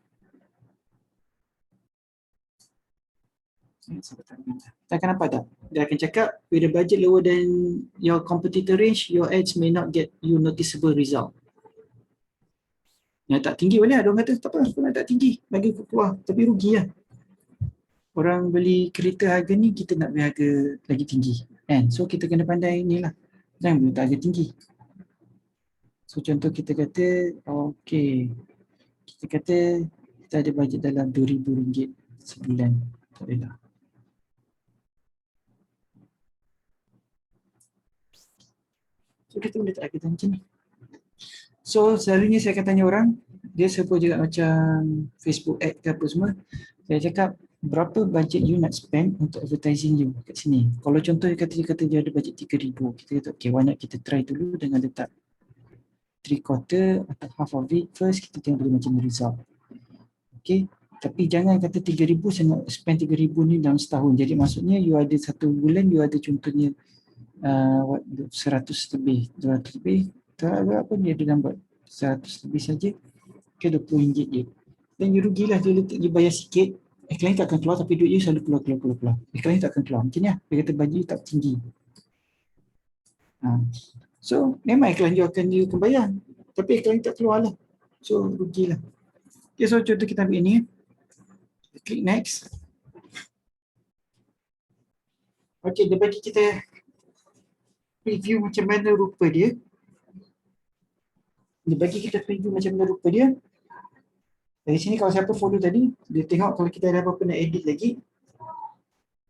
kita akan nampak tak? Dia akan cakap, with the budget lower than your competitor range, your ads may not get you noticeable result. Yang tak tinggi boleh, ada orang kata, tak apa, aku nak tak tinggi, bagi aku keluar, tapi rugi lah. Orang beli kereta harga ni, kita nak beli harga lagi tinggi. Kan? So kita kena pandai ni lah, jangan beli harga tinggi. So contoh kita kata, okay, kita kata kita ada bajet dalam RM2,000 sebulan, tak boleh lah. So kita boleh tak harga macam ni. So selalunya saya akan tanya orang, dia serupa juga macam Facebook ad ke apa semua. Saya cakap, berapa budget you nak spend untuk advertising you kat sini. Kalau contoh dia kata dia ada budget RM3,000. Kita kata, okay, why not kita try dulu dengan letak 3/4 atau half of it first, kita tengok dulu macam result. Okay, tapi jangan kata RM3,000, saya nak spend RM3,000 ni dalam setahun. Jadi maksudnya you ada satu bulan, you ada contohnya 100 lebih, 200 lebih. Tak berapa dia ada dalam buat 100 lebih saja ke RM20 je. dan you rugilah. Dia bayar sikit, iklan tak akan keluar, tapi duit you selalu keluar. Iklan tak akan keluar. Macam ni lah. Dia kata baju you tak tinggi. So memang iklan you akan bayar, tapi iklan tak keluar lah. So rugilah. Okay, so contoh kita ambil ni. Klik next. Okay, dia bagi kita preview macam mana rupa dia. Dia bagi kita preview macam mana rupa dia. Dari sini kalau siapa follow tadi, dia tengok kalau kita ada apa-apa nak edit lagi.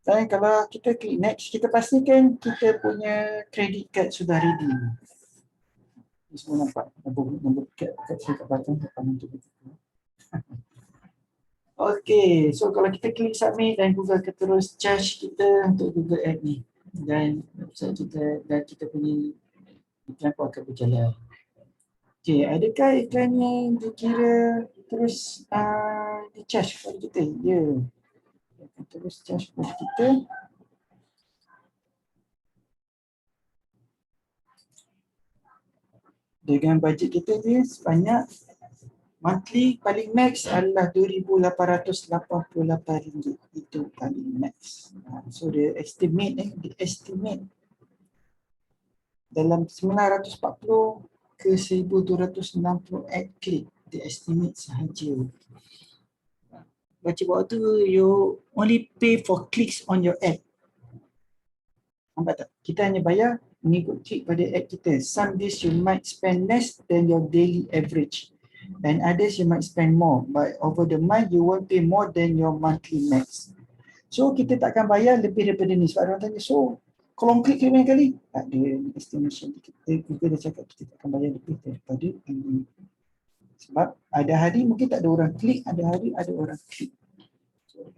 Dan kalau kita klik next, kita pastikan kita punya credit card sudah ready. Ini semua nampak nombor card kat belakang depan untuk kita. Okay, so kalau kita klik submit dan Google akan terus charge kita untuk Google Ad ni. Dan website kita dan kita punya iklan pun akan berjalan. Okay, adakah iklan yang dikira terus di-charge kepada kita? Ya. Akan terus charge kepada kita. Dengan bajet kita dia sebanyak monthly paling max adalah RM2,888. Itu paling max. So dia estimate dalam 940 ke 1260 ad click. Dia estimate sahaja. Baca bawah tu, you only pay for clicks on your ad. Nampak tak? Kita hanya bayar mengikut klik pada ad kita. Some days you might spend less than your daily average. And others you might spend more. But over the month, you won't pay more than your monthly max. So kita takkan bayar lebih daripada ni. Sebab orang tanya, so kalau klik banyak kali? Tak ada estimation. Google dah cakap kita takkan bayar lebih daripada ini. Sebab ada hari mungkin tak ada orang klik, ada hari ada orang klik. So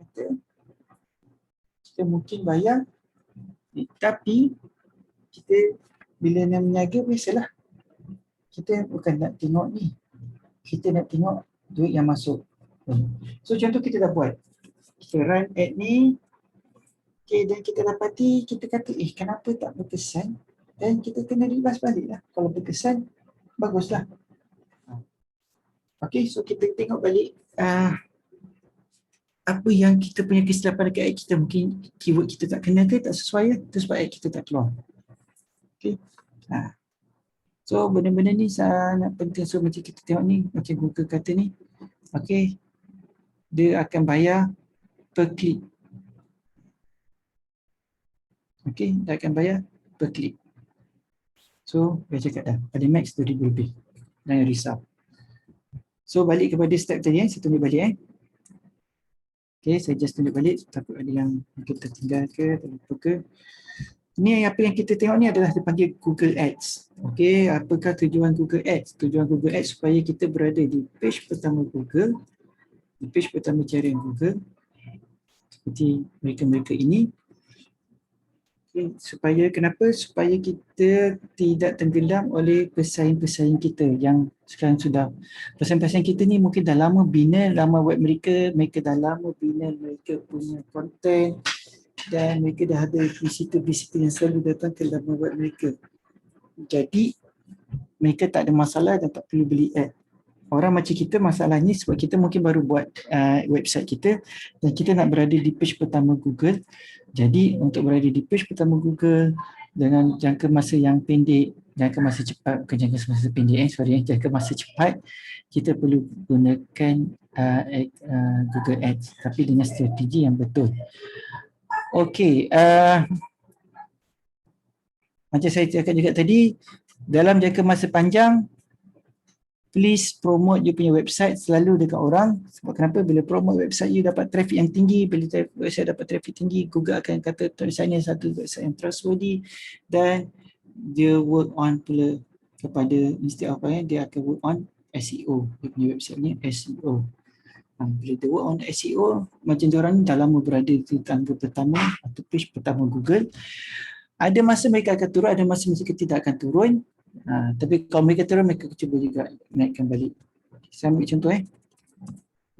kita mungkin bayar, tapi kita bila nak meniaga biasalah. Kita bukan nak tengok ni. Kita nak tengok duit yang masuk. So contoh kita dah buat. Kita run ad ni. Okay, dan kita dapati, kita kata, kenapa tak berkesan? Dan kita kena ribas balik lah. Kalau berkesan, baguslah. Okay, so kita tengok balik apa yang kita punya kesilapan dekat ad kita. Mungkin keyword kita tak kena ke, tak sesuai, itu sebab ad kita tak keluar. Okay. So benda-benda ni sangat penting. So macam kita tengok ni, macam Google kata ni, okay, dia akan bayar per klik. Okay, dia akan bayar per klik. So dia cakap dah, pada max RM2,000 lebih. Jangan risau. So balik kepada step tadi, saya tunjuk balik. Okay, saya just tunjuk balik, takut ada yang kita tinggal ke, terlupa ke. Ini apa yang kita tengok ni adalah dipanggil Google Ads. Okay, apakah tujuan Google Ads? Tujuan Google Ads supaya kita berada di page pertama Google, di page pertama carian Google, seperti mereka-mereka ini. Okay, supaya kenapa? Supaya kita tidak tenggelam oleh pesaing-pesaing kita yang sekarang sudah. Pesaing-pesaing kita ni mungkin dah lama bina laman web mereka, mereka dah lama bina mereka punya konten, dan mereka dah ada visitor-visitor yang selalu datang ke laman web mereka. Jadi mereka tak ada masalah dan tak perlu beli ad. Orang macam kita masalahnya sebab kita mungkin baru buat website kita dan kita nak berada di page pertama Google. Jadi untuk berada di page pertama Google dengan jangka masa yang pendek, jangka masa cepat, bukan jangka masa pendek, jangka masa cepat, kita perlu gunakan Google Ads, tapi dengan strategi yang betul. Okey, macam saya cakap juga tadi, dalam jangka masa panjang, please promote you punya website selalu dekat orang. Sebab kenapa? Bila promote website you dapat traffic yang tinggi, bila website dapat traffic tinggi, Google akan kata tulisan ni satu website yang trustworthy, dan dia work on pula kepada, instead of dia akan work on SEO. Dia punya website ni SEO. Bila dia work on SEO, macam diorang ni dah lama berada di tangga pertama atau page pertama Google. Ada masa mereka akan turun, ada masa mereka tidak akan turun. Tapi kalau mereka turun, mereka cuba juga naikkan balik. Saya ambil contoh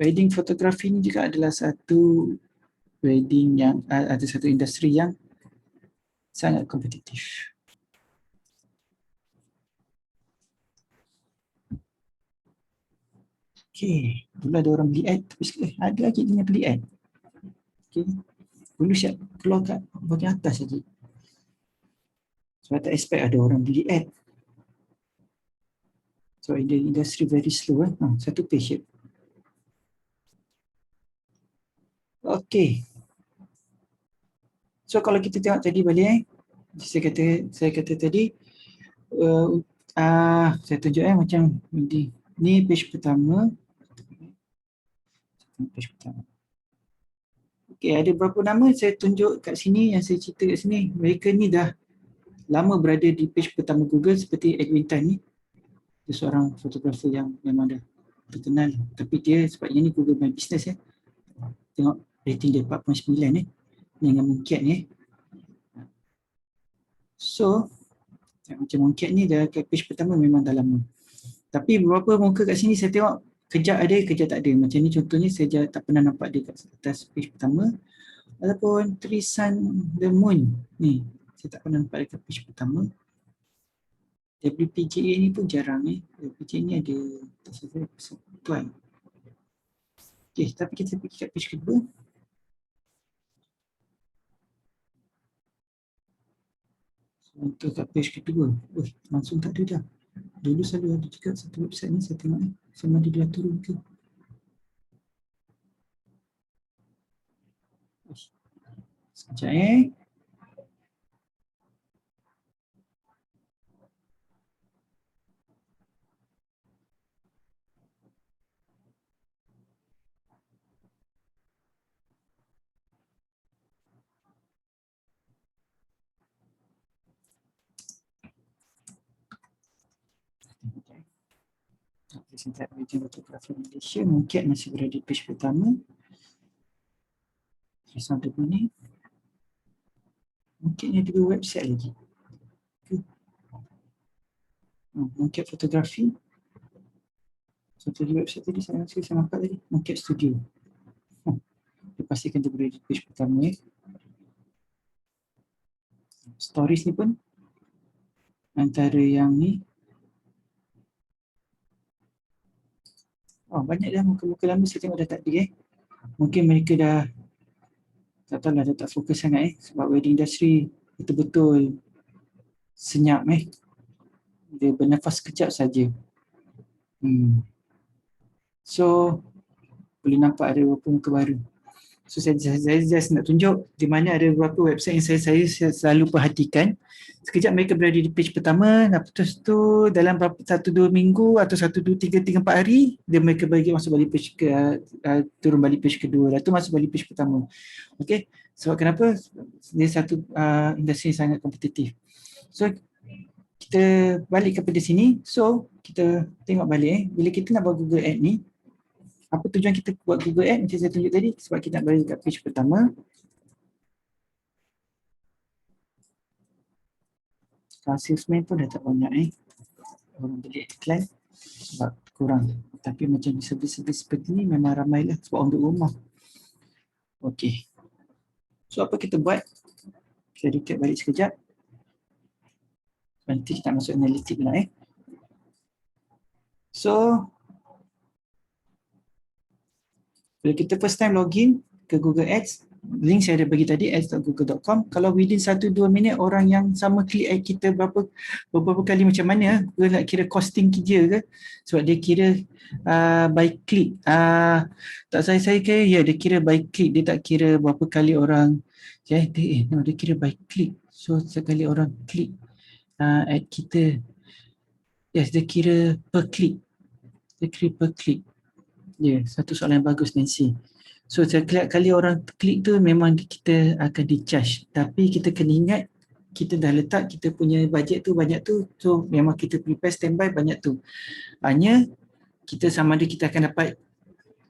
wedding fotografi ni juga adalah satu wedding yang ada satu industri yang sangat kompetitif. Okey, dulu ada orang beli ad, tapi sekarang ada lagi dia beli ad. Okey. Dulu siap keluar kat bahagian atas lagi. Sebab tak expect ada orang beli ad. So in the industry very slow satu page je. Okey. So kalau kita tengok tadi balik saya kata tadi saya tunjuk macam ni page pertama. Page pertama. Okey, ada berapa nama saya tunjuk kat sini yang saya cerita kat sini. Mereka ni dah lama berada di page pertama Google seperti Edwin Tan ni. Dia seorang fotografer yang memang dah terkenal. Tapi dia sebabnya ni Google My Business Tengok rating dia 4.9 ni dengan Mooncake ni. So macam Mooncake ni dah kat page pertama memang dah lama. Tapi beberapa muka kat sini saya tengok kejap ada, kejap tak ada. Macam ni contohnya saya tak pernah nampak dia kat atas page pertama. Ataupun Trisan The Moon ni, saya tak pernah nampak dekat page pertama. WPGA ni pun jarang WPGA ni ada tak salah persekutuan. Okay, tapi kita pergi kat page kedua. Untuk kat page kedua, langsung tak ada dah. Dulu selalu ada juga satu website ni, saya tengok sama ada dia turun ke. Sekejap Represented Region Fotografi Malaysia, mungkin masih berada di page pertama. Terus ada ni. Mungkin ada dua website lagi. Mungkin fotografi. Satu di website tadi saya nampak tadi. Mungkin studio. Dia pastikan dia berada di page pertama Stories ni pun antara yang ni. Banyak dah muka-muka lama saya tengok dah tak ada Mungkin mereka dah tak tahu lah, dah tak fokus sangat sebab wedding industry betul-betul senyap dia bernafas kejap saja. So boleh nampak ada beberapa muka baru. So saya just nak tunjuk di mana ada beberapa website yang saya selalu perhatikan. Sekejap mereka berada di page pertama, lepas tu dalam 1-2 minggu atau 1-2-3-4 hari dia mereka bagi masuk balik page ke turun balik page kedua, lepas tu masuk balik page pertama. Okey. Sebab kenapa? Dia satu industri sangat kompetitif. So kita balik kepada sini. So kita tengok balik bila kita nak buat Google Ad ni, apa tujuan kita buat Google Ad macam saya tunjuk tadi? Sebab kita nak balik kat page pertama. Salesman pun dah tak banyak orang beli iklan sebab kurang. Tapi macam servis-servis seperti ni memang ramai lah sebab untuk rumah. Okey. So apa kita buat? Saya recap balik sekejap. Nanti kita masuk analitik pula So bila kita first time login ke Google Ads, link saya ada bagi tadi ads.google.com. Kalau within 1-2 minit orang yang sama klik ad kita beberapa kali macam mana, dia nak kira costing kerja ke? Sebab dia kira by click. Tak saya kira dia kira by click, dia tak kira berapa kali orang dia kira by click. So sekali orang klik ad kita, yes, dia kira per click. Dia kira per click. Satu soalan yang bagus Nancy. So setiap kali orang klik tu memang kita akan di-charge. Tapi kita kena ingat kita dah letak kita punya bajet tu banyak tu. So memang kita prepare standby banyak tu. Hanya kita sama ada kita akan dapat,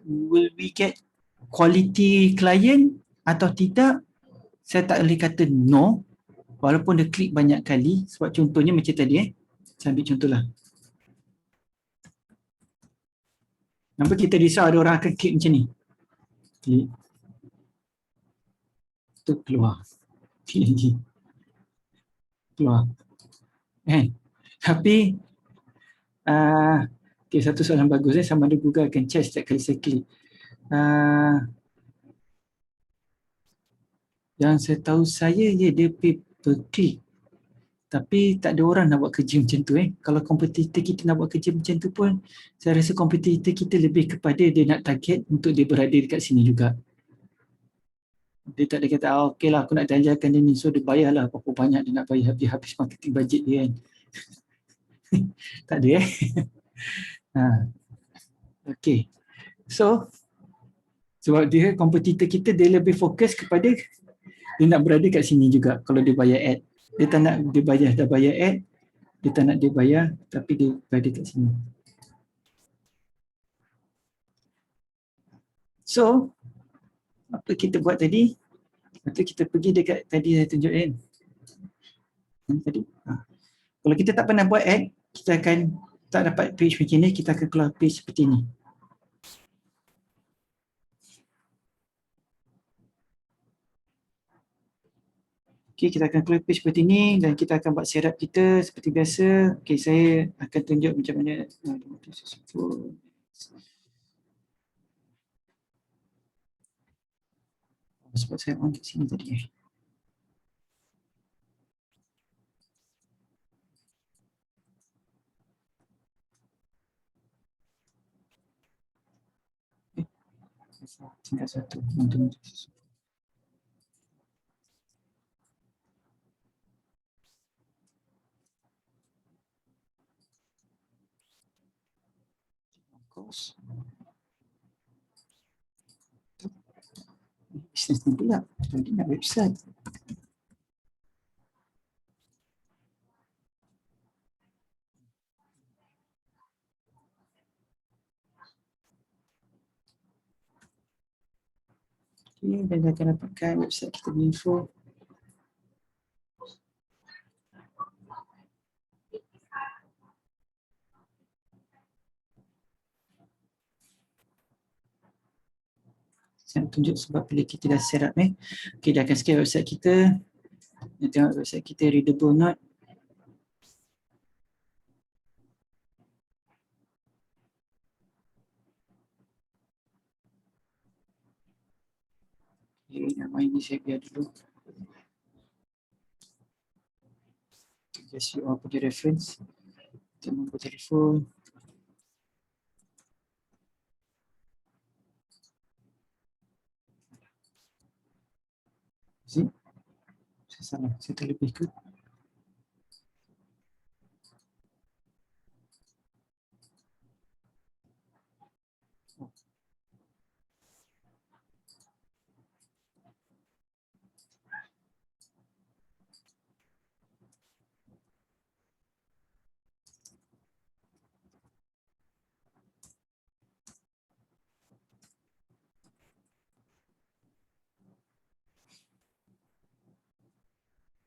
will we get quality client atau tidak, saya tak boleh kata no. Walaupun dia klik banyak kali. Sebab contohnya macam tadi saya ambil contohlah. Nampak kita risau ada orang akan klik macam ni. Klik. Tu keluar. Klik lagi. Keluar. Tapi Okay, satu soalan bagus sama ada Google akan check setiap kali saya klik. Yang saya tahu saya dia pay per click. Tapi tak ada orang nak buat kerja macam tu. Kalau kompetitor kita nak buat kerja macam tu pun, saya rasa kompetitor kita lebih kepada dia nak target untuk dia berada dekat sini juga. Dia tak ada kata, okey lah aku nak janjikan dia ni. So dia bayarlah berapa banyak dia nak bayar habis marketing budget dia kan. Tak ada Okay. So, sebab dia kompetitor kita dia lebih fokus kepada dia nak berada kat sini juga kalau dia bayar ad. Dia tak nak dia bayar, dah bayar ad, dia tak nak dia bayar tapi dia berada kat sini. So, apa kita buat tadi? Lepas tu kita pergi dekat tadi saya tunjuk kan. Tadi. Kalau kita tak pernah buat ad, kita akan tak dapat page macam ni, kita akan keluar page seperti ni. Okay, kita akan keluar page seperti ni dan kita akan buat setup kita seperti biasa. Okay, saya akan tunjuk macam mana. Sebab saya on kat sini tadi. Tinggal satu. Bisnes ni pula. Jadi nak website. Okay, dan akan dapatkan website kita punya info. Saya nak tunjuk sebab bila kita dah set up Okay, dia akan scan website kita. Dia tengok website kita readable not. Okay, nama ini saya biar dulu. Just you all put the reference. Kita nombor telefon. See? Saya salah, saya terlebih ke?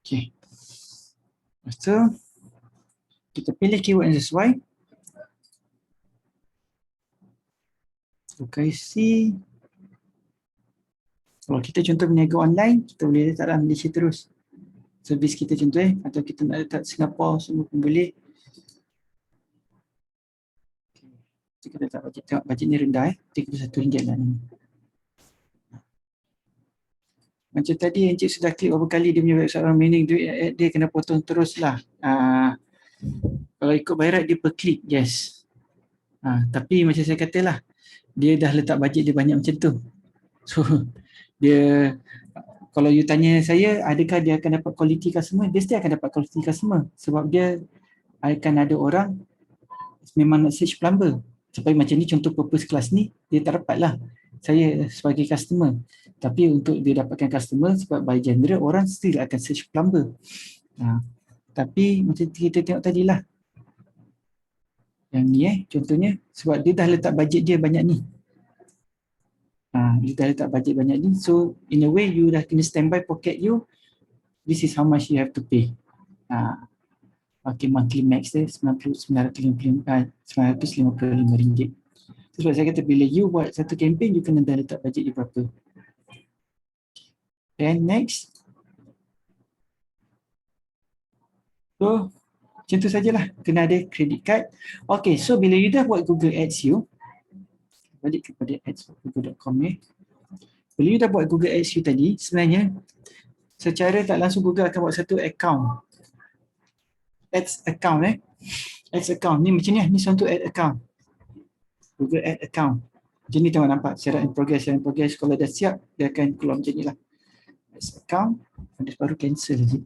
Okay. Lepas tu, kita pilih keyword yang sesuai. Lokasi. Kalau kita contoh berniaga online, kita boleh letak dalam Malaysia terus. Servis kita contoh atau kita nak letak Singapura semua pun boleh. Kita letak bajet, tengok bajet ni rendah RM31 lah ni. Macam tadi Encik sudah klik berapa kali dia punya website orang meaning dia kena potong terus lah. Kalau ikut by right dia per klik, yes. Tapi macam saya katalah, dia dah letak bajet dia banyak macam tu. So dia, kalau you tanya saya adakah dia akan dapat quality customer, dia still akan dapat quality customer sebab dia akan ada orang memang nak search plumber. Supaya macam ni contoh purpose kelas ni, dia tak dapat lah saya sebagai customer. Tapi untuk dia dapatkan customer, sebab by general orang still akan search plumber. Tapi macam kita tengok tadi lah, yang ni contohnya, sebab dia dah letak bajet dia banyak ni. Dia dah letak bajet banyak ni, so in a way you dah kena standby pocket you, this is how much you have to pay. Okay, monthly max dia RM955. Sebab saya kata bila you buat satu campaign, you kena dah letak bajet you berapa. And next. So, Macam tu sajalah, kena ada credit card. Okay, so bila you dah buat Google Ads you, balik kepada ads.google.com ni. Bila you dah buat Google Ads you tadi, sebenarnya secara tak langsung Google akan buat satu account. Ads account Ads account. Ni macam ni satu ad account. Google Ad account. Macam ni tengok nampak secara in progress. Kalau dah siap, dia akan keluar macam ni lah. Ads account. Dia baru cancel lagi.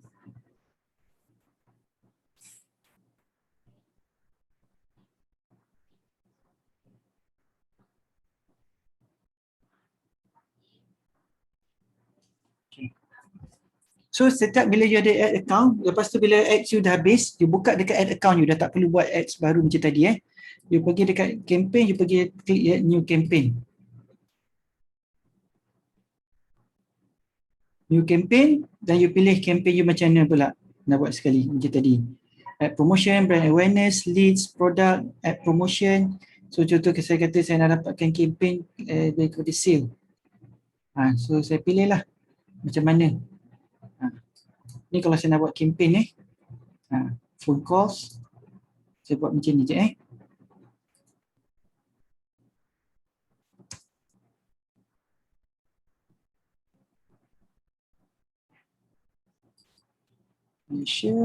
So setiap bila you ada ad account, lepas tu bila ads you dah habis, you buka dekat ad account you, dah tak perlu buat ads baru macam tadi You pergi dekat campaign, you pergi klik new campaign. New campaign dan you pilih campaign you macam mana pula nak buat sekali macam tadi. Ad promotion, brand awareness, leads, product, ad promotion. So contoh saya kata saya nak dapatkan campaign daripada sale. So saya pilih lah macam mana. Ni kalau saya nak buat campaign phone calls, saya buat macam ni je Malaysia.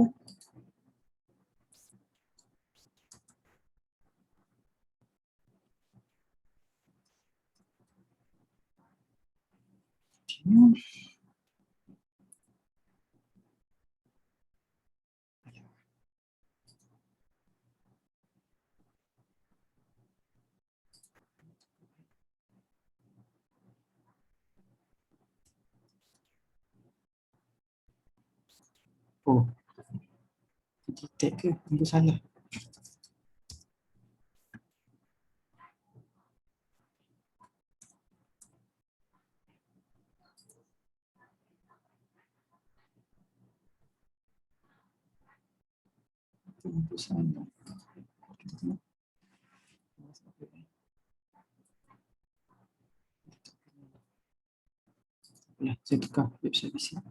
Oh, detect ke? Itu salah. Itu salah. Ya, saya tukar website di sini.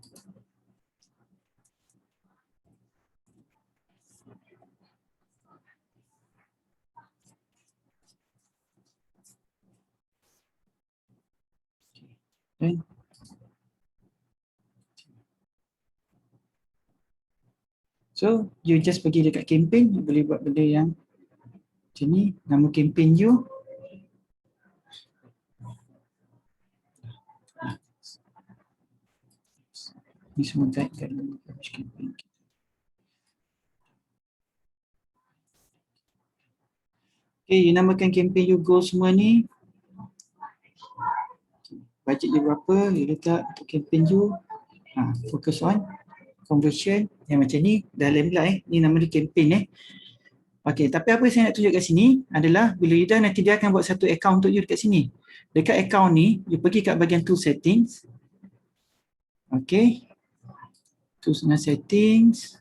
Okay. So, you just pergi dekat campaign, you boleh buat benda yang macam ni, nama campaign you. Ni semua guide campaign. Okay, you namakan campaign you goal semua ni. Budget you berapa, you letak untuk campaign you. Focus on conversion yang macam ni, dah lain pula ni nama dia campaign Okey, tapi apa yang saya nak tunjuk kat sini adalah bila you dah nanti dia akan buat satu account untuk you dekat sini. Dekat account ni, you pergi kat bahagian tool settings. Okey. Tools dengan settings.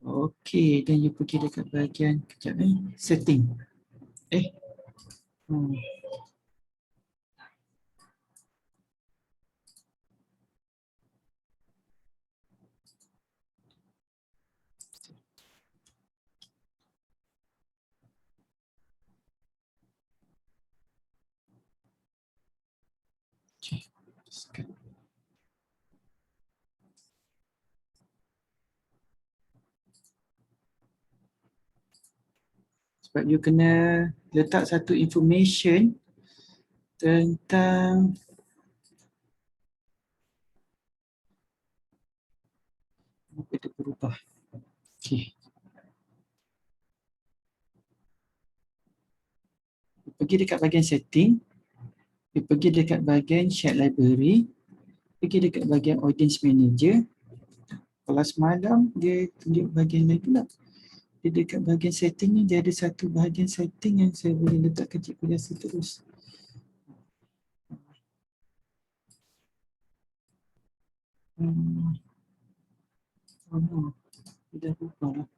Okey, dan you pergi dekat bahagian kejap setting. Sebab you kena letak satu information tentang apa itu berubah. Okey. Pergi dekat bahagian setting, you pergi dekat bahagian shared library, pergi dekat bahagian audience manager. Kalau semalam dia tunjuk bahagian lain pula. Dia dekat bahagian setting ni, dia ada satu bahagian setting yang saya boleh letak kecil biasa terus. Dia dah berubah lah.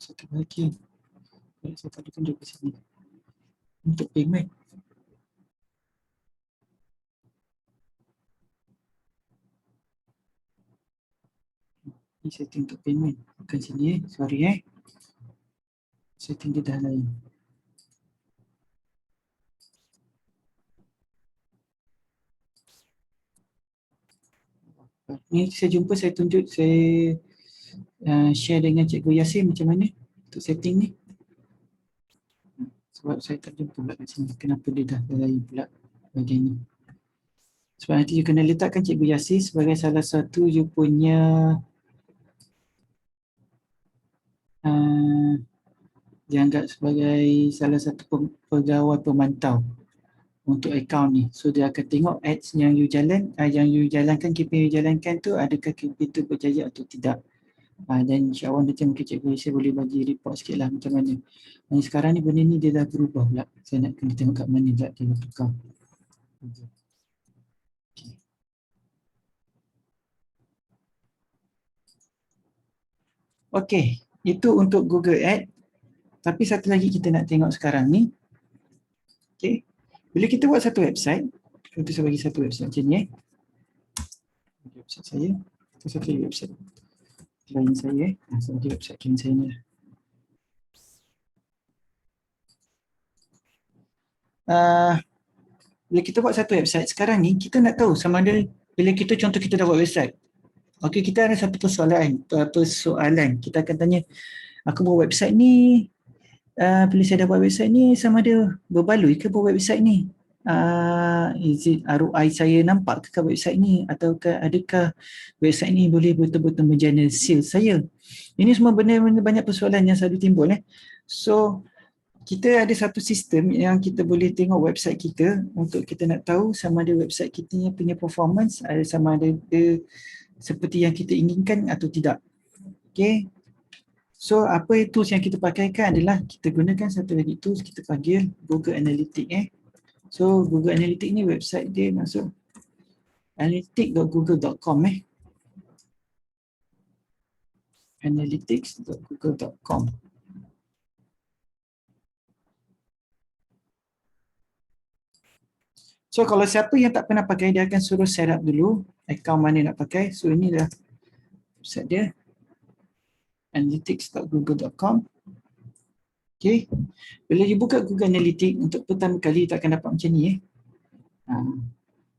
Satu bahagian. Saya tak ada tunjuk ke sini. Untuk payment. Ini setting untuk payment. Bukan sini sorry Setting dia dah lain. Ni saya jumpa, saya tunjuk, saya share dengan Cikgu Yasin macam mana untuk setting ni. Sebab saya tak jumpa pula kat sini. Kenapa dia dah lain pula bahagian ni. Sebab nanti you kena letakkan Cikgu Yasin sebagai salah satu you punya dianggap sebagai salah satu pegawai pemantau untuk akaun ni. So dia akan tengok ads yang you jalankan, campaign you jalankan tu adakah campaign tu berjaya atau tidak. Dan insyaAllah nanti mungkin Cikgu saya boleh bagi report sikit lah macam mana. Dan sekarang ni benda ni dia dah berubah pula. Saya nak kena tengok kat mana pula dia tukar. Okey, itu untuk Google Ads. Tapi satu lagi kita nak tengok sekarang ni. Okey. Bila kita buat satu website, contoh saya bagi satu website macam ni website saya. Itu satu website klien saya saya bagi website klien saya ni. Bila kita buat satu website sekarang ni, kita nak tahu sama ada bila kita contoh kita dah buat website. Okey, kita ada satu persoalan. Kita akan tanya, aku buat website ni, bila saya dah buat website ni, sama ada berbaloi ke buat website ni? Is it ROI saya nampak ke website ni? Ataukah adakah website ni boleh betul-betul menjana sales saya? Ini semua benda-benda banyak persoalan yang selalu timbul. So, kita ada satu sistem yang kita boleh tengok website kita untuk kita nak tahu sama ada website kita punya performance sama ada dia seperti yang kita inginkan atau tidak. Okay. So apa tools yang kita pakaikan adalah kita gunakan satu lagi tools kita panggil Google Analytics. So Google Analytics ni website dia masuk analytics.google.com analytics.google.com. So kalau siapa yang tak pernah pakai, dia akan suruh set up dulu akaun mana nak pakai. So ini dah website dia, analytics.google.com. Okay. Bila you buka Google Analytics untuk pertama kali, tak akan dapat macam ni.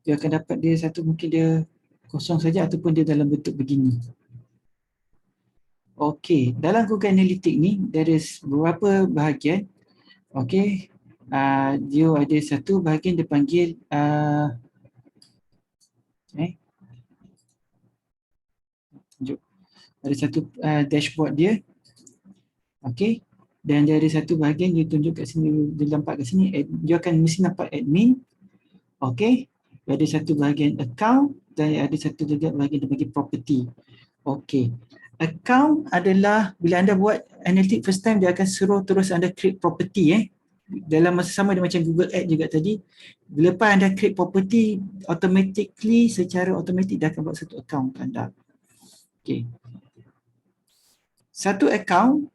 Dia akan dapat dia satu, mungkin dia kosong saja ataupun dia dalam bentuk begini. Okay, dalam Google Analytics ni, there is beberapa bahagian. Okay. Dia ada satu bahagian dia panggil ada satu dashboard dia. Okey, dan dia ada satu bahagian dia tunjuk kat sini, dia nampak kat sini, dia akan mesti nampak admin. Okey, ada satu bahagian account dan ada satu juga bahagian dia bagi property. Okey, account adalah bila anda buat analytics first time, dia akan suruh terus anda create property dalam masa sama dia macam Google Ads juga tadi. Lepas anda create property, automatically secara automatik dia akan buat satu account anda. Okey. Satu account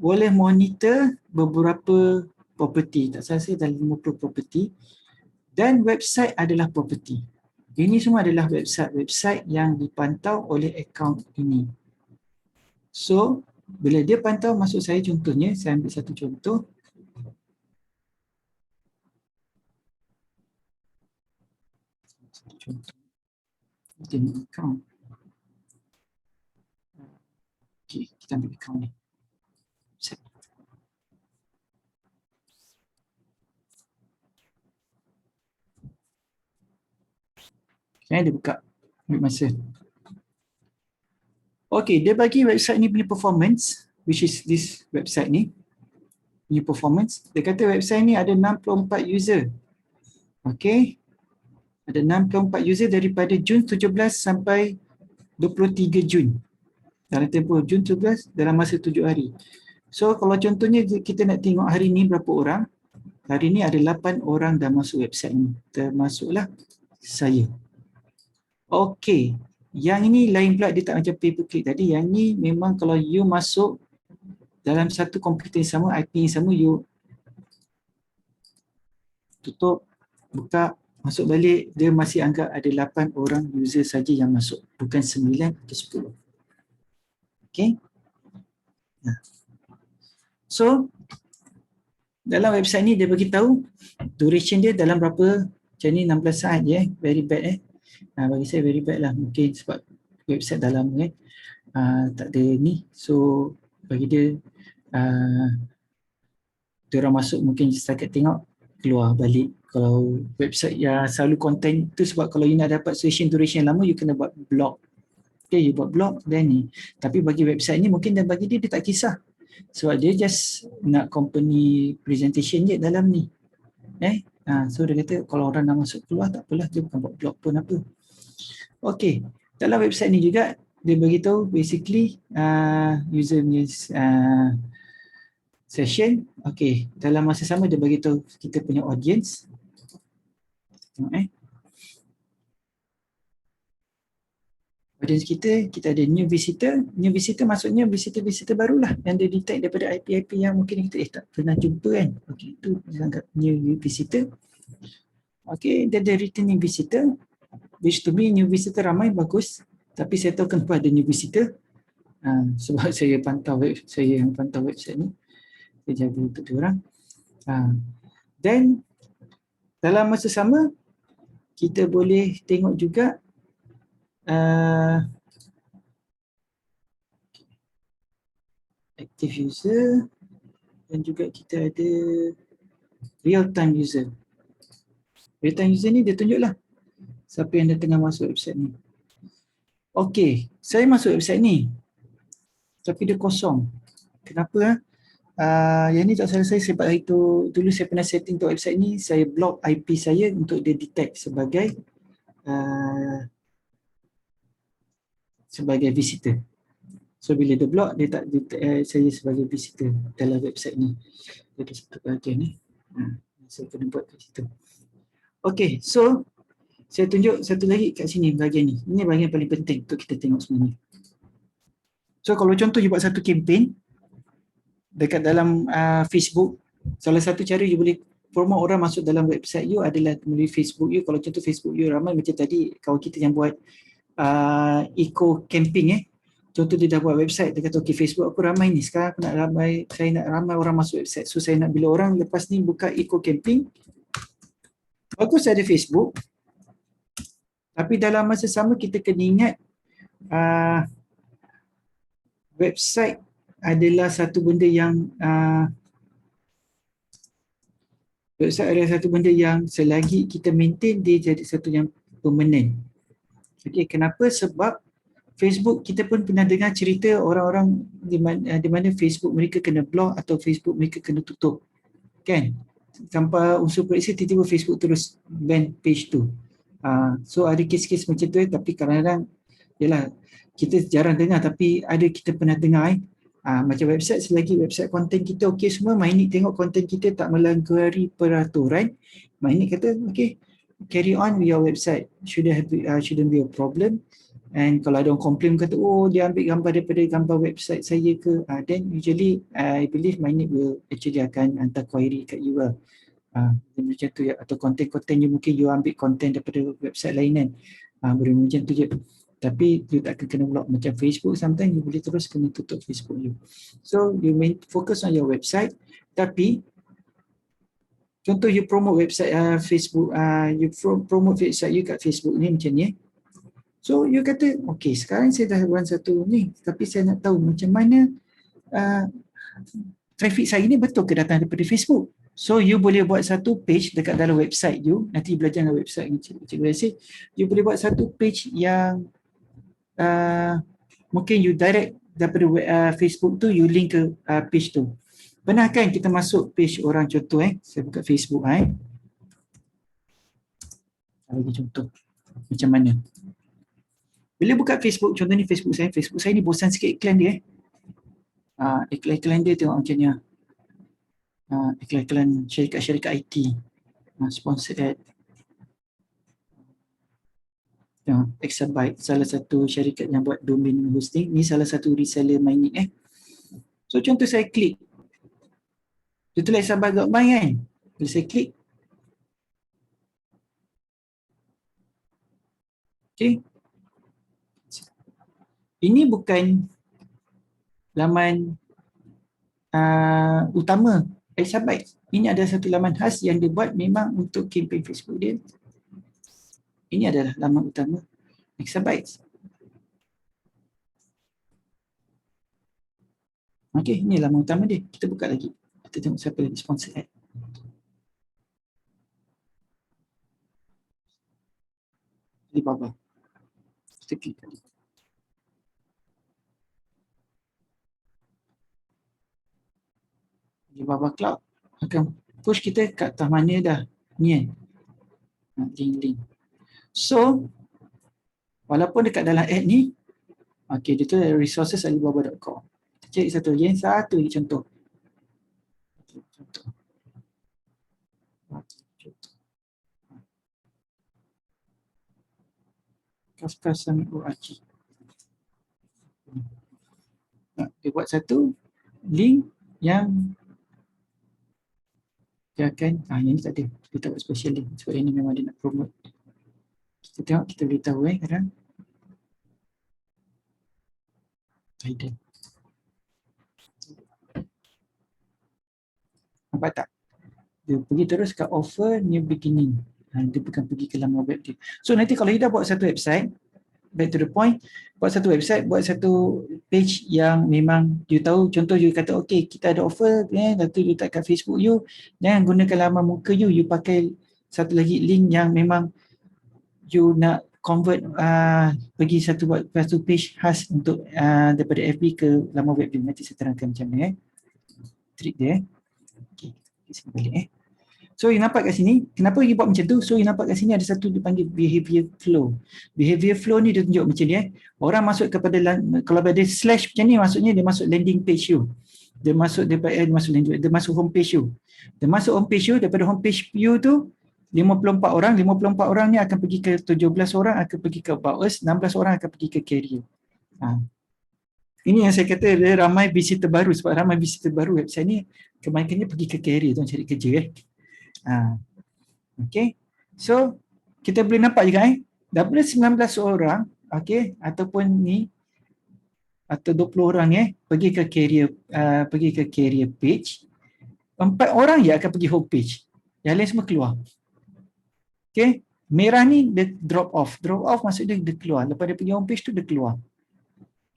boleh monitor beberapa property. Tak salah saya dah 50 property. Dan website adalah property. Ini semua adalah website yang dipantau oleh account ini. So, bila dia pantau, maksud saya contohnya, saya ambil satu contoh. Tengok account. Okay, kita ambil account ni. Okay, dia buka. Ambil masa. Okay, dia bagi website ni punya performance, which is this website ni. Punya performance. Dia kata website ni ada 64 user. Okay. Ada 64 user daripada Jun 17 sampai 23 Jun. Dalam tempoh Jun 17 dalam masa 7 hari. So kalau contohnya kita nak tengok hari ni berapa orang. Hari ni ada 8 orang dah masuk website ni. Termasuklah saya. Okey. Yang ini lain pula, dia tak macam pay per click tadi. Yang ni memang kalau you masuk dalam satu komputer yang sama, IP yang sama, you tutup, buka, masuk balik, dia masih anggap ada 8 orang user saja yang masuk, bukan 9 atau 10. Okay. So dalam website ni dia bagi tahu duration dia dalam berapa, macam ni 16 saat je very bad bagi saya very bad lah, mungkin sebab website dalam tak ada ni, so bagi dia dia orang masuk mungkin setakat tengok keluar balik. Kalau website yang selalu content tu, sebab kalau you nak dapat session duration lama you kena buat blog. Okay, you buat blog then ni. Tapi bagi website ni mungkin dan bagi dia tak kisah, sebab dia just nak company presentation je dalam ni. So dia kata kalau orang nak masuk keluar tak apalah, dia bukan buat blog pun apa. Okay, dalam website ni juga dia beritahu basically user punya session. Okay, dalam masa sama dia beritahu kita punya audience. Tengok audience kita ada new visitor. New visitor maksudnya visitor barulah yang dia detect daripada IP yang mungkin kita tak pernah jumpa kan. Okay, itu anggap new visitor. Okay, dia ada returning visitor, which to me new visitor ramai, bagus. Tapi saya tahu kenapa ada new visitor. Sebab saya yang pantau website ni. Saya jaga untuk diorang. Then dalam masa sama kita boleh tengok juga active user, dan juga kita ada real time user. Real time user ni dia tunjuklah siapa yang dah tengah masuk website ni. Okey, saya masuk website ni tapi dia kosong. Kenapa? Yang ni tak salah saya, sebab hari tu dulu saya pernah setting untuk website ni, saya block IP saya untuk dia detect sebagai visitor. So bila dia block, dia tak detect saya sebagai visitor dalam website ni. Ada satu bahagian ni. Saya kena buat kat situ. Okay, so saya tunjuk satu lagi kat sini bahagian ni. Ini bahagian paling penting untuk kita tengok sebenarnya. So kalau contoh you buat satu campaign dekat dalam Facebook, salah satu cara you boleh promote orang masuk dalam website you adalah melalui Facebook you. Kalau contoh Facebook you ramai macam tadi kawan kita yang buat eco camping contoh dia dah buat website, dia kata okay, Facebook aku ramai ni, sekarang aku saya nak ramai orang masuk website, so saya nak bila orang lepas ni buka eco camping, bagus ada Facebook, tapi dalam masa sama kita kena ingat website adalah satu benda yang selagi kita maintain, dia jadi satu yang permanent. Okay, kenapa? Sebab Facebook kita pun pernah dengar cerita orang-orang di mana Facebook mereka kena block atau Facebook mereka kena tutup, kan? Tanpa unsur periksa tiba-tiba Facebook terus ban page tu. So ada kes-kes macam tu, tapi kadang-kadang yalah kita jarang dengar, tapi ada kita pernah dengar macam website, selagi website konten kita okey semua, Mainit tengok konten kita tak melanggar peraturan, Mainit kata okey, carry on with your website, shouldn't be a problem. And kalau ada orang komplain kata dia ambil gambar daripada gambar website saya ke, then usually I believe Mainit will actually akan hantar query kat you lah. Macam tu atau konten-konten you mungkin you ambil konten daripada website lain kan, boleh macam tu je. Tapi you tak kena block. Macam Facebook, sometimes you boleh terus kena tutup Facebook you. So you main focus on your website, tapi contoh you promote website Facebook, you promote website you kat Facebook ni macam ni. So you kata, okay sekarang saya dah run satu ni, tapi saya nak tahu macam mana traffic saya ni betul ke datang daripada Facebook. So you boleh buat satu page dekat dalam website you, nanti belajar dengan website ni Cikgu Rasid, you boleh buat satu page yang mungkin you direct daripada Facebook tu, you link ke page tu. Pernah kan kita masuk page orang, contoh saya buka Facebook bagi contoh macam mana. Bila buka Facebook, contoh ni Facebook saya ni bosan sikit iklan dia. Iklan dia tengok macam ni. Iklan syarikat IT. Sponsored ad. Exabyte, salah satu syarikat yang buat domain hosting. Ni salah satu reseller Mainit. So contoh saya klik. Dia tulis Exabyte.my kan. Bila saya klik. Okay. Ini bukan laman utama Exabytes. Ini adalah satu laman khas yang dibuat memang untuk kempen Facebook dia. Ini adalah laman utama Exabytes. Okey, ini laman utama dia. Kita buka lagi. Kita tengok siapa lagi sponsor ad. Alibaba. Kita klik tadi. Alibaba Cloud akan push kita kat atas mana dah. Ni kan. Link. So, walaupun dekat dalam ad ni, okey, dia tu resources alibaba.com. Kita cari satu lagi. Satu lagi contoh. Kafka Summit ORG. Dia buat satu link yang dia akan, yang ni tak ada. Dia tak buat special link sebab ini memang dia nak promote. Kita tengok, kita boleh tahu sekarang. Tidal. Nampak tak? Dia pergi terus ke offer new beginning. Dia bukan pergi ke laman web dia. So nanti kalau you dah buat satu website, back to the point, buat satu website, buat satu page yang memang you tahu, contoh you kata okay, kita ada offer, lepas you letak kat Facebook you, jangan gunakan laman muka you pakai satu lagi link yang memang you nak convert, pergi buat satu page khas untuk daripada FB ke laman web you. Nanti saya terangkan macam mana trik dia. Okay, sini balik So you nampak kat sini, kenapa you buat macam tu? So you nampak kat sini ada satu dipanggil behavior flow. Behavior flow ni dia tunjuk macam ni Orang masuk kepada, kalau ada slash macam ni, maksudnya dia masuk landing page you. Dia masuk dia masuk home page you. Dia masuk home page you, daripada home page you tu 54 orang ni akan pergi ke 17 orang akan pergi ke about us, 16 orang akan pergi ke career. Ini yang saya kata dia ramai visitor baru, sebab ramai visitor baru website ni kebanyakannya pergi ke career tu cari kerja Okay, so kita boleh nampak juga daripada 19 orang, okay, ataupun ni atau 20 orang pergi ke career page, 4 orang je akan pergi home page, yang lain semua keluar. Okay, merah ni dia drop off maksudnya dia keluar, lepas dia pergi home page tu dia keluar.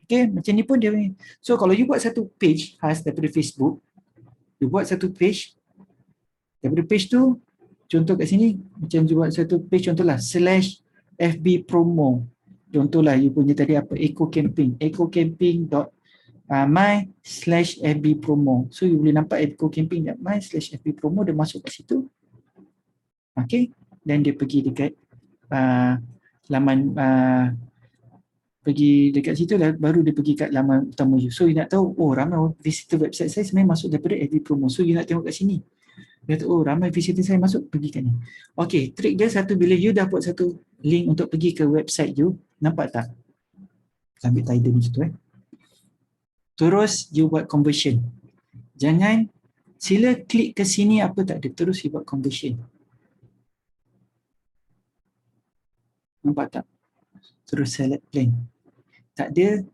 Okay, macam ni pun dia. So kalau you buat satu page khas daripada Facebook, you buat satu page daripada page tu, contoh kat sini, macam you buat satu page contohlah /FB promo. Contohlah you punya tadi apa, eco camping my/FB promo. So you boleh nampak eco camping my/FB promo, dia masuk kat situ. Okay, dan dia pergi dekat laman, pergi dekat situ lah, baru dia pergi kat laman utama you. So you nak tahu, ramai visitor website saya sebenarnya masuk daripada FB promo. So you nak tengok kat sini. Dia kata, ramai visitor saya masuk, pergi kat ni. Okay, trik dia satu, bila you dah buat satu link untuk pergi ke website you, nampak tak? Ambil title macam tu Terus you buat conversion. Jangan, sila klik ke sini apa tak ada, terus you buat conversion. Nampak tak? Terus select plan. Tak ada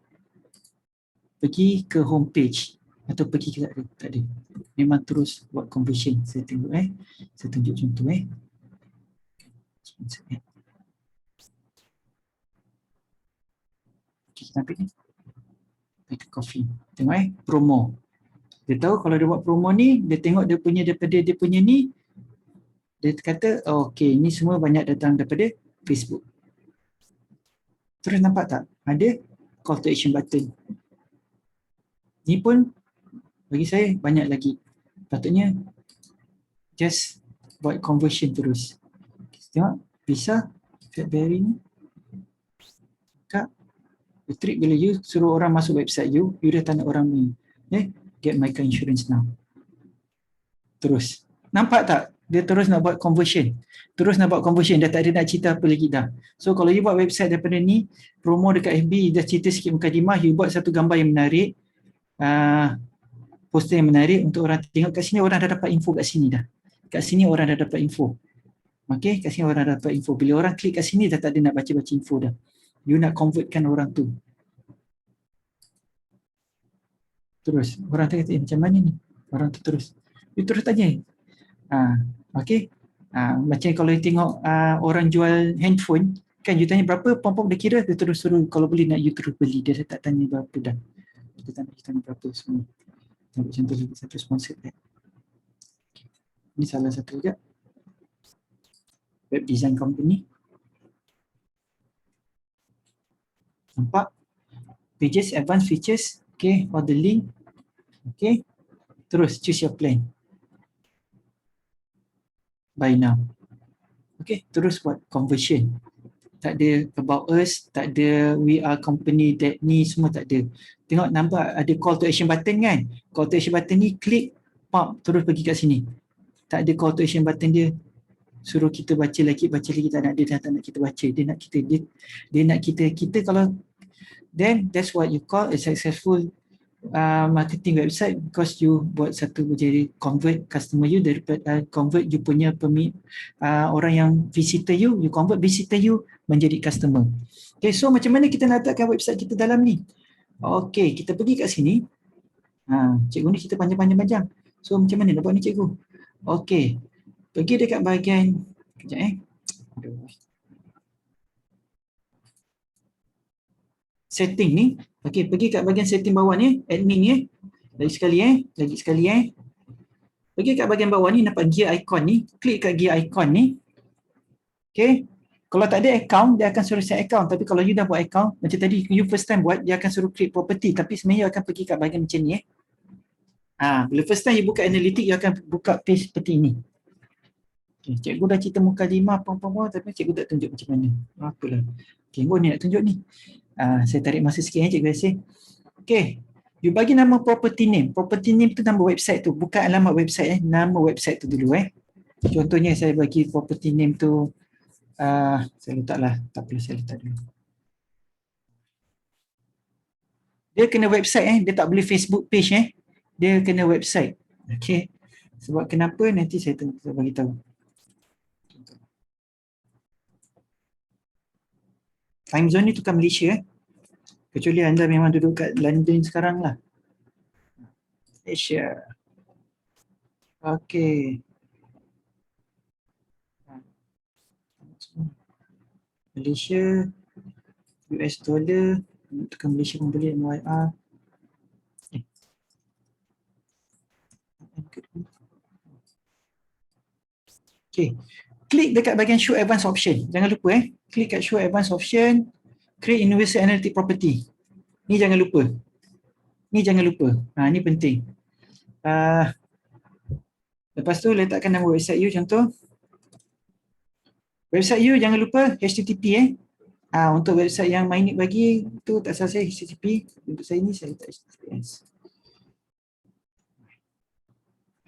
pergi ke home page atau pergi ke tak ada. Memang terus buat conversion. Saya tengok saya tunjuk contoh kita ambil ni. Coffee. Tengok promo. Dia tahu kalau dia buat promo ni, dia tengok dia punya daripada dia punya ni, dia kata okey, ni semua banyak datang daripada Facebook. Terus nampak tak? Ada call to action button. Ni pun bagi saya banyak lagi. Patutnya just buat conversion terus. Tengok, bisa February ni. Kak, trik bila you suruh orang masuk website you, you dah tanya orang ni, get my car insurance now. Terus. Nampak tak? Dia terus nak buat conversion. Dah tak ada nak cerita apa lagi dah. So kalau you buat website daripada ni, promo dekat FB, dah cerita sikit mukadimah, you buat satu gambar yang menarik, poster yang menarik untuk orang tengok. Kat sini orang dah dapat info kat sini dah. Kat sini orang dah dapat info. Okay, kat sini orang dah dapat info. Bila orang klik kat sini dah tak ada nak baca-baca info dah. You nak convertkan orang tu. Terus orang tu kata, macam mana ni? Orang tu terus. You terus tanya. Okay. Macam kalau you tengok orang jual handphone, kan you tanya berapa, pom-pom dia kira, dia terus suruh kalau beli nak you terus beli. Dia tak tanya berapa dah. Dia tanya berapa semua. Tengok contoh lagi satu sponsor. Ini salah satu juga. Web design company. Nampak? Pages, advanced features. Okay, order link. Okay. Terus choose your plan. Buy now. Okay, terus buat conversion. Tak ada about us, tak ada we are company that ni, semua tak ada. Tengok nampak ada call to action button kan? Call to action button ni klik, pop, terus pergi kat sini. Tak ada call to action button dia. Suruh kita baca lagi, tak nak, dia tak nak kita baca. Dia nak kita kalau, then that's what you call a successful marketing website, because you buat satu jadi convert customer you daripada convert you punya orang yang visitor you convert visitor you menjadi customer. Okay, so macam mana kita nak letakkan website kita dalam ni? Okay, kita pergi kat sini. Cikgu ni kita panjang. So macam mana nak buat ni cikgu? Okay, pergi dekat bahagian, kejap setting ni. Okey, pergi kat bahagian setting bawah ni, admin ni. Lagi sekali. Pergi kat bahagian bawah ni, nampak gear icon ni. Klik kat gear icon ni. Okey. Kalau tak ada account, dia akan suruh set account. Tapi kalau you dah buat account, macam tadi, you first time buat, dia akan suruh create property. Tapi sebenarnya you akan pergi kat bahagian macam ni. Bila first time you buka analytics, you akan buka page seperti ini. Okay, cikgu dah cerita muka 5 apa-apa, tapi cikgu tak tunjuk macam mana. Apalah. Cikgu ni nak tunjuk ni. Saya tarik masa sikit cikgu rasa. Okay, you bagi nama property name. Property name tu nama website tu, bukan alamat website nama website tu dulu Contohnya saya bagi property name tu, saya letaklah, tak perlu saya letak dulu. Dia kena website dia tak boleh Facebook page dia kena website. Okay, sebab kenapa nanti saya bagi tahu. Time zone ni tukar Malaysia kecuali anda memang duduk kat London sekarang lah. Malaysia. Okay. Malaysia, US dollar, tukar Malaysia pun boleh, MYR. Okay. Klik dekat bahagian show advanced option. Jangan lupa klik kat show advanced option, create universal analytic property. Ni jangan lupa. Ni penting. Lepas tu letakkan nama website you, contoh. Website you jangan lupa HTTP untuk website yang Mainit bagi tu tak salah saya HTTP. Untuk saya ni saya letak HTTPS.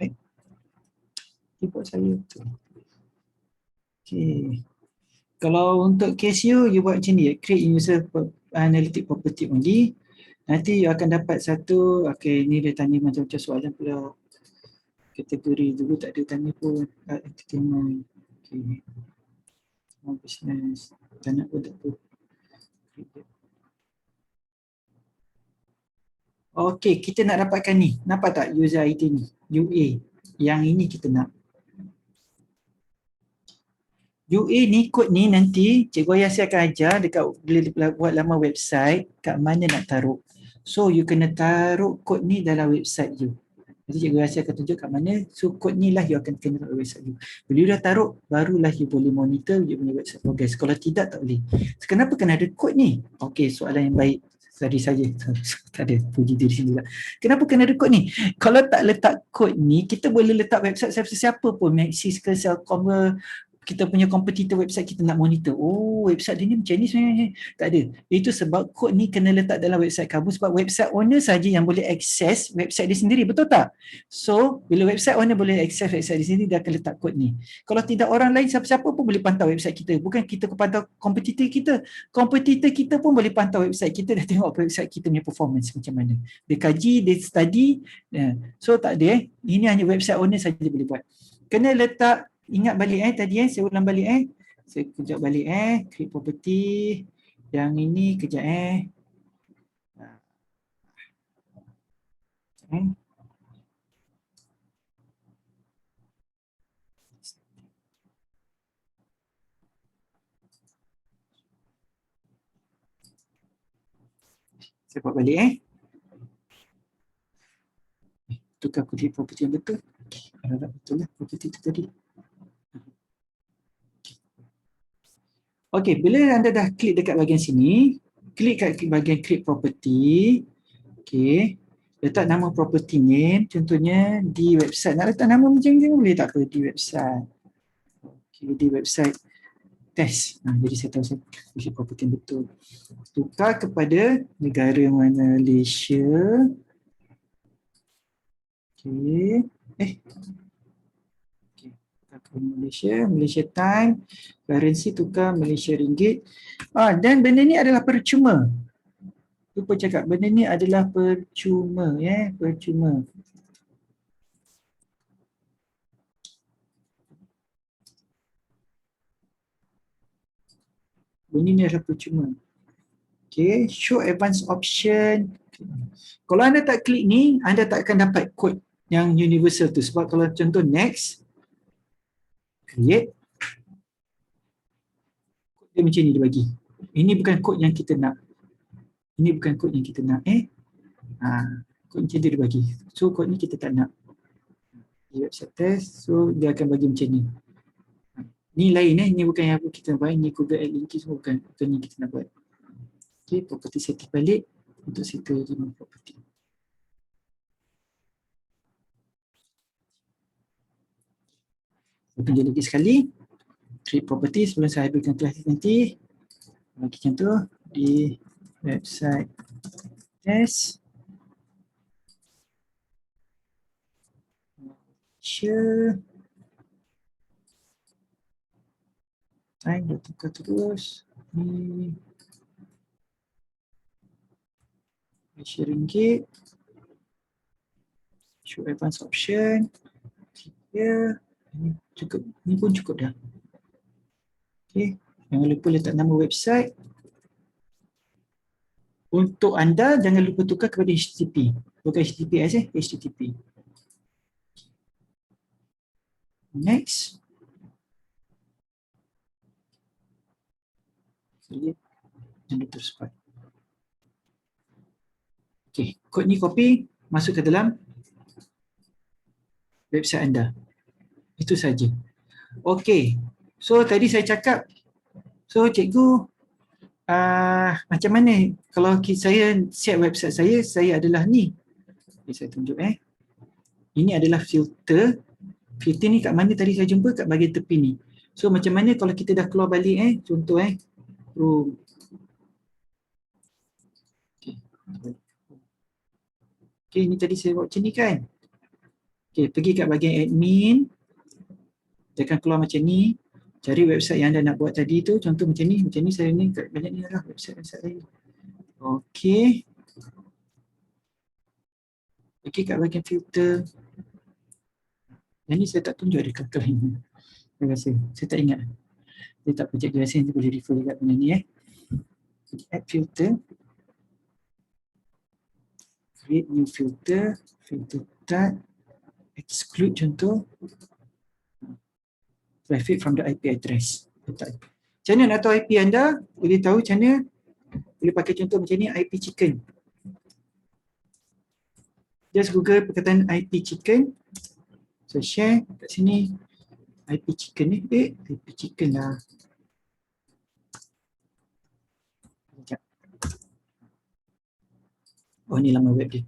Baik. Keyboard saya tu. Okay. Kalau untuk case you buat macam ni, create user analytic property only. Nanti you akan dapat satu, okay, ni dia tanya macam-macam soalan pula. Kategori dulu tak ada tanya pun. Entertainment. Okay. Small business. Tak nak pun tak apa. Okay, kita nak dapatkan ni. Nampak tak user ID ni? UA. Yang ini kita nak. UA ni, kod ni nanti Cikgu Yasir akan ajar dekat bila buat laman website kat mana nak taruh. So you kena taruh kod ni dalam website you. Nanti Cikgu Yasir akan tunjuk kat mana. So kod ni lah you akan kena taruh website you. Bila you dah taruh, barulah you boleh monitor you punya website progress. Kalau tidak, tak boleh. So, kenapa kena ada kod ni? Okay, soalan yang baik. Tadi saja. Tak ada, puji diri sendiri lah. Kenapa kena ada kod ni? Kalau tak letak kod ni, kita boleh letak website siapa pun, Maxis ke, Cellcom ke, kita punya kompetitor website kita nak monitor. Oh, website dia ni macam ni sebenarnya. Tak ada. Itu sebab kod ni kena letak dalam website kamu sebab website owner saja yang boleh akses website dia sendiri. Betul tak? So, bila website owner boleh akses website dia sendiri, dia akan letak kod ni. Kalau tidak, orang lain siapa-siapa pun boleh pantau website kita. Bukan kita pantau kompetitor kita. Kompetitor kita pun boleh pantau website kita dan tengok website kita punya performance macam mana. Dia kaji, dia study. So, tak ada. Ini hanya website owner saja boleh buat. Kena letak. Ingat balik tadi saya ulang balik Saya kejap balik create property. Yang ini kejap Okay. Saya buat balik tukar kutip property yang betul. Harap betul lah property itu tadi. Okey, bila anda dah klik dekat bahagian sini, klik kat bahagian create property. Okey. Letak nama property name, contohnya di website. Nak letak nama macam ni boleh tak ke di website? Okey, di website test. Jadi saya tahu saya isi property yang betul. Tukar kepada negara mana, Malaysia. Okey. Malaysia, Malaysia time, currency tukar Malaysia ringgit. Dan benda ni adalah percuma. Lupa cakap, benda ni adalah percuma, percuma. Benda ni adalah percuma. Okay, show advanced option. Kalau anda tak klik ni, anda tak akan dapat kod yang universal tu. Sebab kalau contoh next, create, kod dia macam ni dia bagi. Ini bukan kod yang kita nak. Ini bukan kod yang kita nak. Kod macam dia bagi. So kod ni kita tak nak. Di website test, so dia akan bagi macam ni. Ni lain ni bukan yang kita buat. Ni Google Ad Link semua bukan ni kita nak buat. Okay, property setting balik untuk settle di property. Saya tunjuk lagi sekali. Create property sebelum saya habiskan kelas nanti. Bagi contoh di website test. Share. Time dah tukar terus. Ni. Malaysia ringgit. Show advanced option. Here. Ini cukup. Ini pun cukup dah. Okay. Jangan lupa letak nama website. Untuk anda, jangan lupa tukar kepada HTTP. Bukan HTTPS HTTP. Next. Jangan terus buat. Okay, kod ni copy, masuk ke dalam website anda. Itu saja. Okay, so tadi saya cakap, so cikgu, macam mana kalau saya set website saya adalah ni. Okay, saya tunjuk Ini adalah filter. Filter ni kat mana tadi saya jumpa? Kat bahagian tepi ni. So macam mana kalau kita dah keluar balik contoh room. Okay, ini tadi saya buat macam ni kan. Okay, pergi kat bahagian admin. Dia akan keluar macam ni. Cari website yang anda nak buat tadi tu. Contoh macam ni. Macam ni saya ni kat banyak ni lah website saya. Okay. Pergi kat bahagian filter. Yang ni saya tak tunjuk ada kakak ini. Saya rasa. Saya tak ingat. Saya tak projek biasa yang boleh refer dekat benda ni Add filter. Create new filter. Filter type. Exclude contoh. Traffic from the IP address. Macam mana nak tahu IP anda? Boleh tahu macam mana? Boleh pakai contoh macam ni, IP chicken. Just Google perkataan IP chicken. So share kat sini. IP chicken ni. IP chicken lah. Sekejap. Oh ni lama web dia.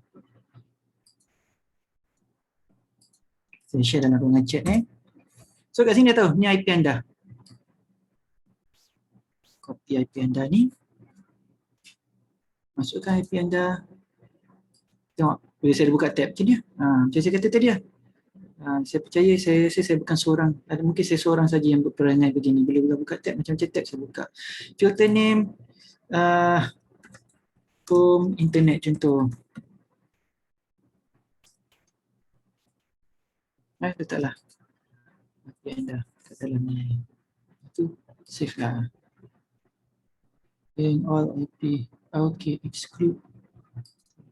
Saya share dalam ruangan chat So kat sini dah tahu, ni IP anda. Copy IP anda ni. Masukkan IP anda. Tengok, bila saya buka tab macam ni. Macam saya kata tadi lah. Saya percaya, saya bukan seorang. Mungkin saya seorang saja yang berperangai begini. Bila buka tab, macam-macam tab saya buka. Filter name, home internet contoh. Letaklah. IP anda kat dalam ni. Itu save lah. And all IP. Okay, exclude.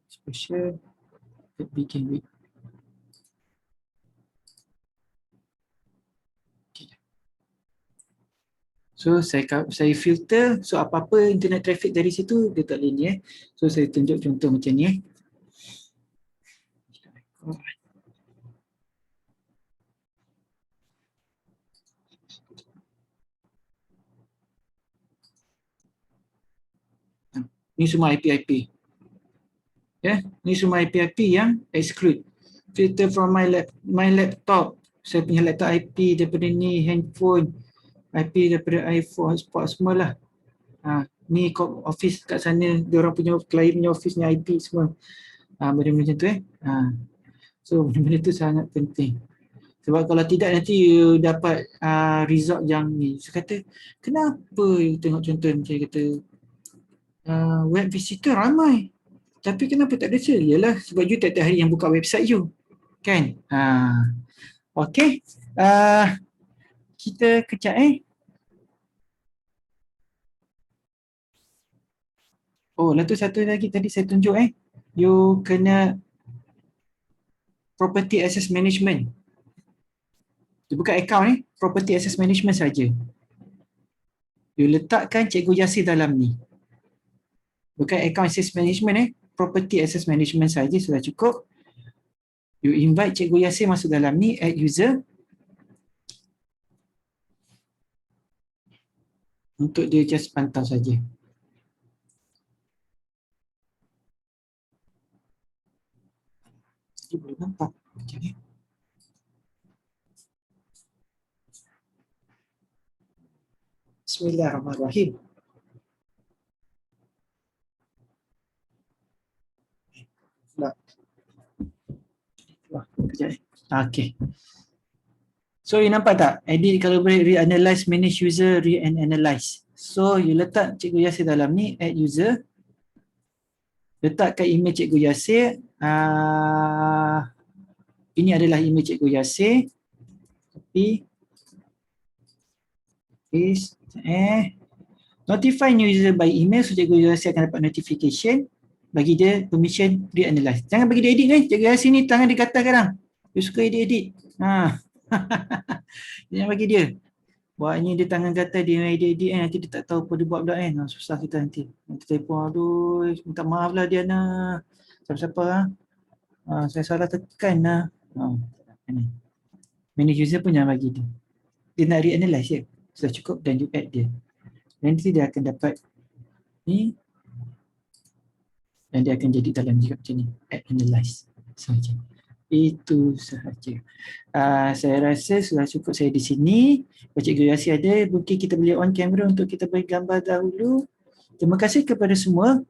Special. begin with. So saya filter, so apa-apa internet traffic dari situ dia tak boleh ni. So saya tunjuk contoh macam ni. Ni semua IP-IP. Ya, ni semua IP-IP yang exclude. Filter from my laptop. Saya punya laptop IP daripada ni, handphone, IP daripada iPhone, hotspot semualah. Ni office kat sana, dia orang punya klien punya office ni IP semua. Benda-benda macam tu So benda-benda tu sangat penting. Sebab kalau tidak nanti you dapat result yang ni. Saya kata, kenapa you tengok contoh macam saya kata web visitor ramai. Tapi kenapa tak ada sale? Yalah sebab you tiap-tiap hari yang buka website you. Kan? Okay. Kita kejap Oh, lalu satu lagi tadi saya tunjuk you kena property access management. You buka account property access management saja. You letakkan Cikgu Yasir dalam ni. Bukan account access management property access management saja sudah cukup. You invite Cikgu Yasir masuk dalam ni, add user. Untuk dia just pantau saja. Dia boleh nampak macam ni. Bismillahirrahmanirrahim. Okay. So you nampak tak? Edit, calibrate, reanalyze, manage user, reanalyze. So you letak Cikgu Yasir dalam ni, add user. Letakkan email Cikgu Yasir. Ini adalah email Cikgu Yasir. Copy. Paste. Notify new user by email. So Cikgu Yasir akan dapat notification. Bagi dia permission reanalyze. Jangan bagi dia edit Cikgu Yasir ni tangan dia gatal sekarang. Dia suka edit-edit. Jangan bagi dia. Buatnya dia tangan gatal, dia edit-edit nanti dia tak tahu apa dia buat pula susah kita nanti. Nanti telefon, aduh, minta maaf lah Diana. Siapa-siapa saya salah tekan lah. Manage user pun jangan bagi dia. Dia nak reanalyze je. Sudah cukup dan you add dia. Nanti dia akan dapat ni. Dan dia akan jadi dalam juga macam ni. Add analyze sahaja. Itu sahaja. Saya rasa sudah cukup saya di sini. Cikgu Yasir ada, mungkin kita boleh on camera untuk kita beri gambar dahulu. Terima kasih kepada semua.